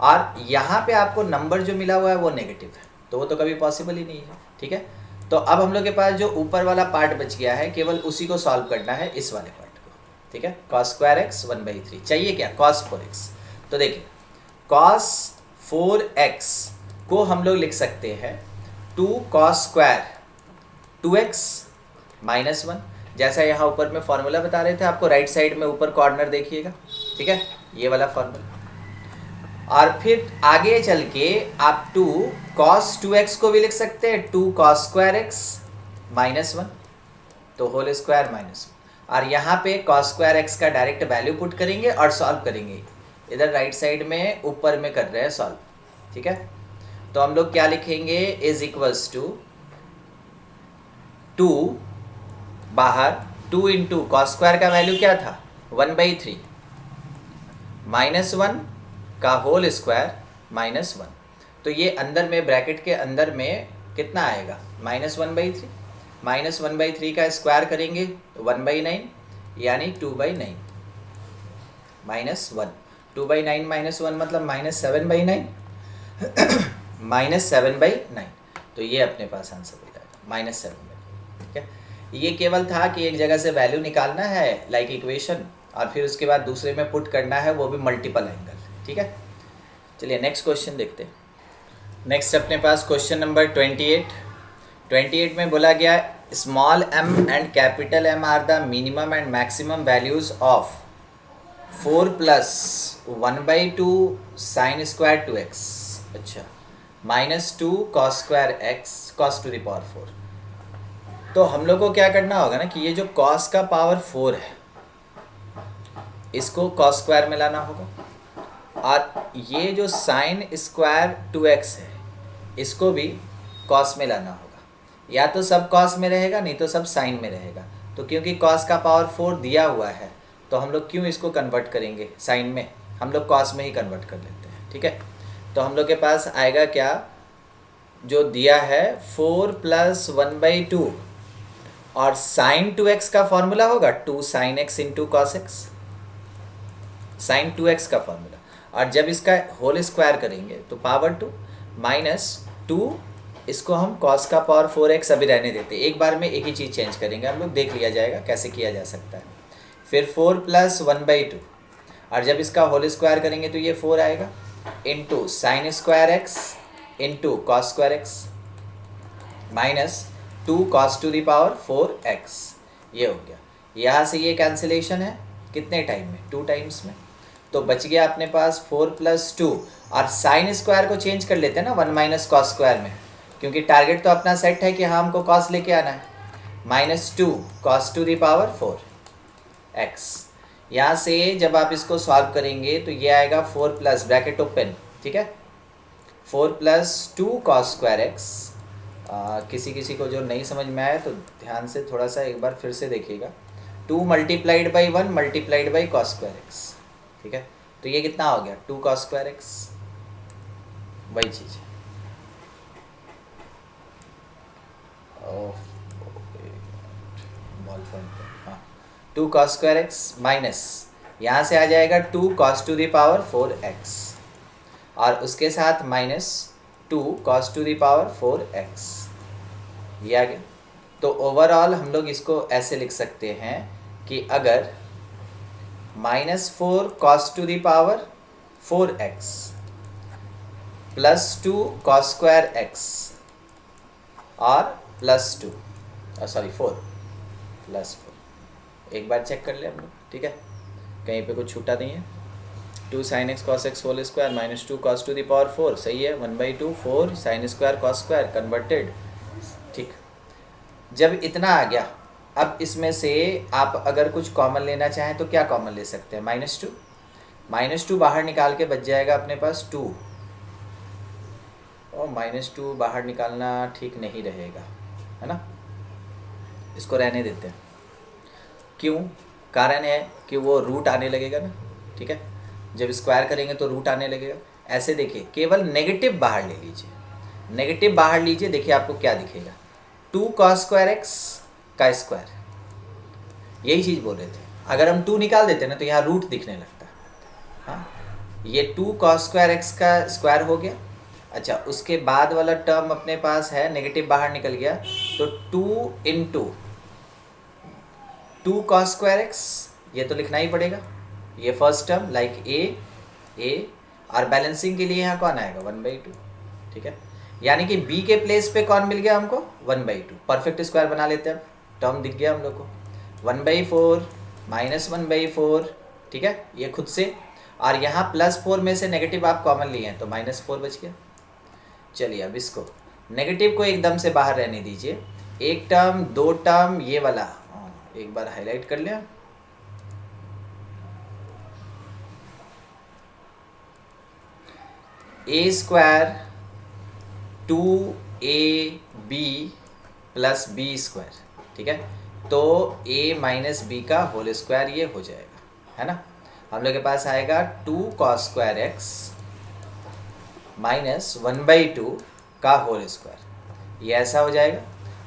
और यहाँ पे आपको नंबर जो मिला हुआ है वो नेगेटिव है, तो वो तो कभी पॉसिबल ही नहीं है। ठीक है, तो अब हम लोग के पास जो ऊपर वाला पार्ट बच गया है, केवल उसी को सॉल्व करना है, इस वाले पार्ट को। ठीक है, कॉस स्क्वायर एक्स 1/3 चाहिए क्या, कॉस 4x। तो देखिए कॉस 4x को हम लोग लिख सकते हैं 2 कॉस स्क्वायर 2x माइनस 1, जैसा यहाँ ऊपर में फॉर्मूला बता रहे थे आपको, राइट साइड में ऊपर कॉर्नर देखिएगा। ठीक है, ये वाला फॉर्मूला। और फिर आगे चल के आप 2 cos 2x को भी लिख सकते हैं 2 cos स्क्वायर x माइनस 1, तो होल स्क्वायर माइनस 1। और यहाँ पे cos स्क्वायर x का डायरेक्ट वैल्यू पुट करेंगे और सॉल्व करेंगे। इधर राइट साइड में ऊपर में कर रहे हैं सॉल्व। ठीक है, तो हम लोग क्या लिखेंगे, इज इक्वल्स टू 2 बाहर 2 इंटू कॉस स्क्वायर का वैल्यू क्या था 1/3 माइनस 1 का होल स्क्वायर माइनस 1, तो ये अंदर में ब्रैकेट के अंदर में कितना आएगा -1/3, -1/3 का स्क्वायर करेंगे 1/9 यानी 2/9 -1, 2/9 -1 मतलब -7/9 -7/9, तो ये अपने पास आंसर हो जाएगा -7/9। ठीक है, ये केवल था कि एक जगह से वैल्यू निकालना है लाइक इक्वेशन, और फिर उसके बाद दूसरे में पुट करना है, वो भी मल्टीपल एंगल। ठीक है, चलिए नेक्स्ट क्वेश्चन देखते हैं। नेक्स्ट अपने पास क्वेश्चन नंबर 28 में बोला गया small m and capital M are the minimum and maximum values of 4 + 1/2 sine square 2x, अच्छा, -2 cos square x cos to the power 4। तो हम लोग को क्या करना होगा ना कि ये जो cos का पावर 4 है इसको cos स्क्वायर में लाना होगा, और ये जो साइन स्क्वायर 2x है इसको भी cos में लाना होगा। या तो सब cos में रहेगा, नहीं तो सब साइन में रहेगा। तो क्योंकि cos का पावर 4 दिया हुआ है, तो हम लोग क्यों इसको कन्वर्ट करेंगे साइन में, हम लोग cos में ही कन्वर्ट कर लेते हैं। ठीक है, तो हम लोग के पास आएगा क्या, जो दिया है 4 + 1/2, और साइन 2x का फॉर्मूला होगा 2 sin x into cos x, sine 2x का फॉर्मूला, और जब इसका होल स्क्वायर करेंगे तो पावर 2 -2, इसको हम cos का पावर 4x अभी रहने देते, एक बार में एक ही चीज़ चेंज करेंगे हम लोग, देख लिया जाएगा कैसे किया जा सकता है। फिर 4 + 1/2, और जब इसका होल स्क्वायर करेंगे तो ये 4 आएगा, into sine square x into cos square x -2 cos to the power 4x, ये हो गया। यहाँ से ये कैंसिलेशन है कितने टाइम में, 2 टाइम्स में, तो बच गया अपने पास 4 + 2, और साइन स्क्वायर को चेंज कर लेते हैं ना 1 - cos स्क्वायर में, क्योंकि टारगेट तो अपना सेट है कि हाँ हमको cos लेके आना है, -2 cos to the power 4x। यहाँ से जब आप इसको सॉल्व करेंगे तो ये आएगा 4 + ब्रैकेट ओपन, ठीक है, 4 + 2 cos स्क्वायर x। किसी किसी को जो नहीं समझ में आया तो ध्यान से थोड़ा सा एक बार फिर से देखिएगा, 2 × 1 × cos स्क्वायर x। ठीक है, तो ये कितना हो गया 2 cos स्क्वायर x, वही चीज़ है। हाँ, 2 cos स्क्वायर x माइनस यहाँ से आ जाएगा 2 cos to the power 4x, और उसके साथ -2 cos to the power 4x, ये आ गया। तो ओवरऑल हम लोग इसको ऐसे लिख सकते हैं कि अगर -4 cos to the power 4x +2 cos square x और +2 4 +4, एक बार चेक कर ले हम लोग। ठीक है, कहीं पे कुछ छूटा नहीं है। 2 sin x cos x whole square -2 cos to the power 4, सही है, 1/2 4 sin square cos square converted. ठीक, जब इतना आ गया, अब इसमें से आप अगर कुछ कॉमन लेना चाहें तो क्या कॉमन ले सकते हैं, -2 बाहर निकाल के बच जाएगा अपने पास 2, और -2 बाहर निकालना ठीक नहीं रहेगा, है ना, इसको रहने देते हैं। क्यों, कारण है कि वो रूट आने लगेगा ना। ठीक है, जब स्क्वायर करेंगे तो रूट आने लगेगा। ऐसे देखिए, केवल नेगेटिव बाहर ले लीजिए, नेगेटिव बाहर लीजिए, देखिए आपको क्या दिखेगा, 2 cos स्क्वायर एक्स का स्क्वायर, यही चीज़ बोल रहे थे। अगर हम 2 निकाल देते ना तो यहाँ रूट दिखने लगता। हाँ, ये 2 cos स्क्वायर एक्स का स्क्वायर हो गया। अच्छा, उसके बाद वाला टर्म अपने पास है, नेगेटिव बाहर निकल गया, तो 2 इंटू 2 cos स्क्वायर एक्स, ये तो लिखना ही पड़ेगा, ये फर्स्ट टर्म लाइक ए, और बैलेंसिंग के लिए यहाँ कौन आएगा 1/2, ठीक है। यानी कि b के प्लेस पे कौन मिल गया हमको 1/2, परफेक्ट स्क्वायर बना लेते हैं। अब टर्म दिख गया हम लोग को, 1/4 माइनस 1/4, ठीक है, ये खुद से, और यहाँ +4 में से नेगेटिव आप कॉमन लिए हैं तो -4 बच गया। चलिए अब इसको नेगेटिव को एकदम से बाहर रहने दीजिए, एक टर्म, दो टर्म, ये वाला एक बार हाईलाइट कर लिया, a square 2ab plus B square, ठीक है, तो a माइनस बी का होल स्क्वायर ये हो जाएगा, है ना। हम लोग के पास आएगा 2 cos स्क्वायर एक्स माइनस 1/2 का होल स्क्वायर, ये ऐसा हो जाएगा।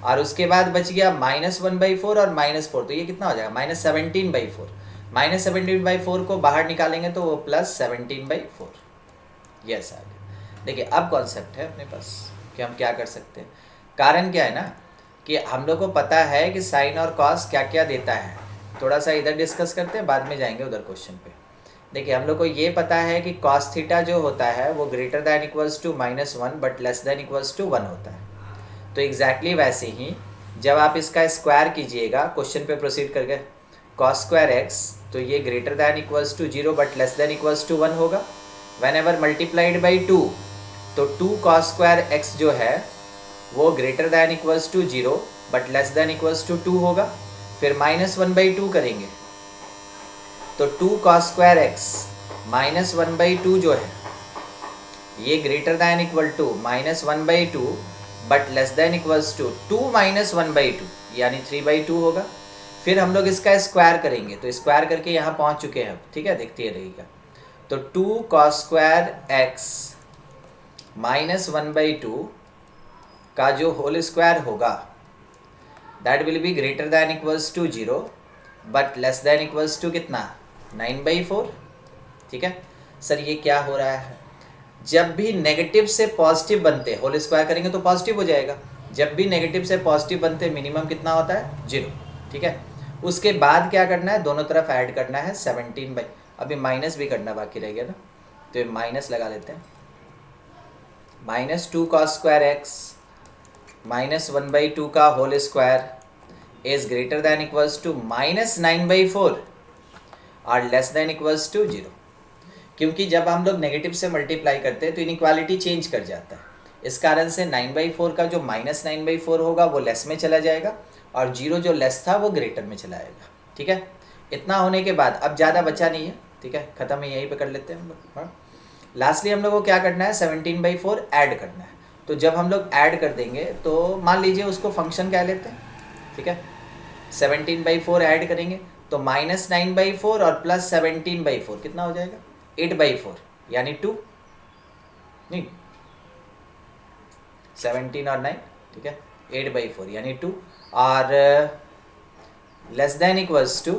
और उसके बाद बच गया -1/4 और -4, तो ये कितना हो जाएगा -17/4, -17/4 को बाहर निकालेंगे तो वो +17/4, यस आ गया। देखिए अब कॉन्सेप्ट है अपने पास कि हम क्या कर सकते हैं। कारण क्या है ना कि हम लोग को पता है कि साइन और कॉस क्या क्या देता है, थोड़ा सा इधर डिस्कस करते हैं, बाद में जाएंगे उधर क्वेश्चन पे। देखिए हम लोग को ये पता है कि cos थीटा जो होता है वो greater than equals to -1 but less than equals to 1 होता है। तो एग्जैक्टली वैसे ही जब आप इसका स्क्वायर कीजिएगा क्वेश्चन पे प्रोसीड करके, cos स्क्वायर एक्स, तो ये greater than equals to 0 but less than equals to 1 होगा। वेन एवर मल्टीप्लाइड बाई 2, तो 2 cos स्क्वायर एक्स जो है वो greater than equals to 0 but less than equals to 2 होगा। फिर -1/2 करेंगे तो 2 cos स्क्वायर एक्स माइनस 1/2 जो है ये greater than equal to -1/2 but less than equals to 2 माइनस 1/2 यानी 3/2 होगा। फिर हम लोग इसका स्क्वायर करेंगे, तो स्क्वायर करके यहाँ पहुँच चुके हैं, ठीक है, देखते रहिएगा। तो 2 cos स्क्वायर एक्स माइनस 1/2 का जो होल स्क्वायर होगा that will be greater than equals to 0 but less than equals to कितना 9/4, ठीक है। सर ये क्या हो रहा है, जब भी नेगेटिव से पॉजिटिव बनते हैं, होल स्क्वायर करेंगे तो पॉजिटिव हो जाएगा, जब भी नेगेटिव से पॉजिटिव बनते हैं मिनिमम कितना होता है 0, ठीक है। उसके बाद क्या करना है, दोनों तरफ ऐड करना है 17, अभी माइनस भी करना बाकी रह गया ना, तो ये माइनस लगा लेते हैं, -2 cos स्क्वायर एक्स माइनस 1/2 का whole square is greater than equals to -9/4 और लेस दैन इक्वल्स टू 0। क्योंकि जब हम लोग नेगेटिव से मल्टीप्लाई करते हैं तो इनइक्वालिटी चेंज कर जाता है, इस कारण से 9/4 का जो -9/4 होगा वो लेस में चला जाएगा और 0 जो लेस था वो ग्रेटर में चला आएगा, ठीक है। इतना होने के बाद अब ज़्यादा बचा नहीं है, ठीक है, ख़त्म है, यहीं पे कर लेते हैं हम लोग। हाँ, लास्टली हम लोग को क्या करना है 17/4 ऐड करना है। तो जब हम लोग ऐड कर देंगे तो मान लीजिए उसको फंक्शन क्या लेते हैं, ठीक है, 17/4 ऐड करेंगे तो -9/4 और प्लस 17/4 कितना हो जाएगा 8/4 यानी 2, नहीं 17 और 9, ठीक है, 8/4 यानी 2 और लेस देन इक्वल्स टू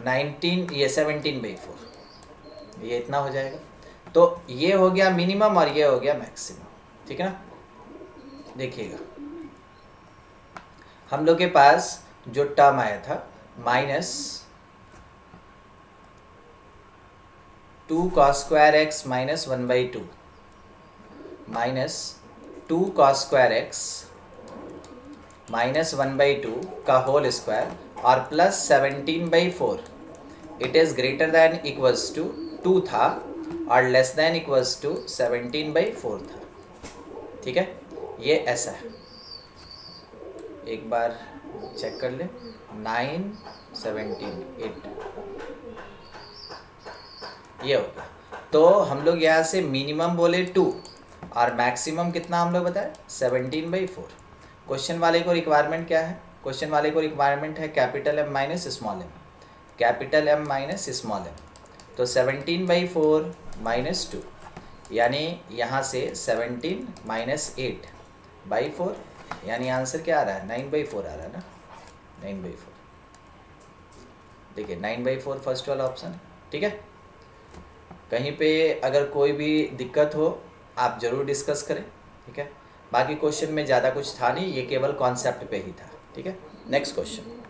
19, ये 17/4, ये इतना हो जाएगा। तो ये हो गया मिनिमम और ये हो गया मैक्सिमम, ठीक है ना। देखिएगा हम लोग के पास जो टर्म आया था -2 cos square x minus 1/2 -2 cos square x minus 1/2 का होल स्क्वायर और plus 17/4, it is greater than equals to 2 था और लेस दैन इक्वल्स टू 17/4 था, ठीक है। ये ऐसा है, एक बार चेक कर ले, 9 17 8 ये होगा। तो हम लोग यहाँ से मिनिमम बोले 2 और मैक्सिमम कितना हम लोग बताए 17/4। क्वेश्चन वाले को रिक्वायरमेंट क्या है, क्वेश्चन वाले को रिक्वायरमेंट है capital M minus small m, capital M minus small m। तो 17/4 माइनस 2, यानी यहाँ से 17 माइनस 8/4, यानी आंसर क्या आ रहा है? 9/4 आ रहा है ना, 9/4। देखिए 9/4 फर्स्ट वाला ऑप्शन, ठीक है। कहीं पे अगर कोई भी दिक्कत हो आप ज़रूर डिस्कस करें, ठीक है। बाकी क्वेश्चन में ज़्यादा कुछ था नहीं, ये केवल कॉन्सेप्ट पे ही था, ठीक है। Next question.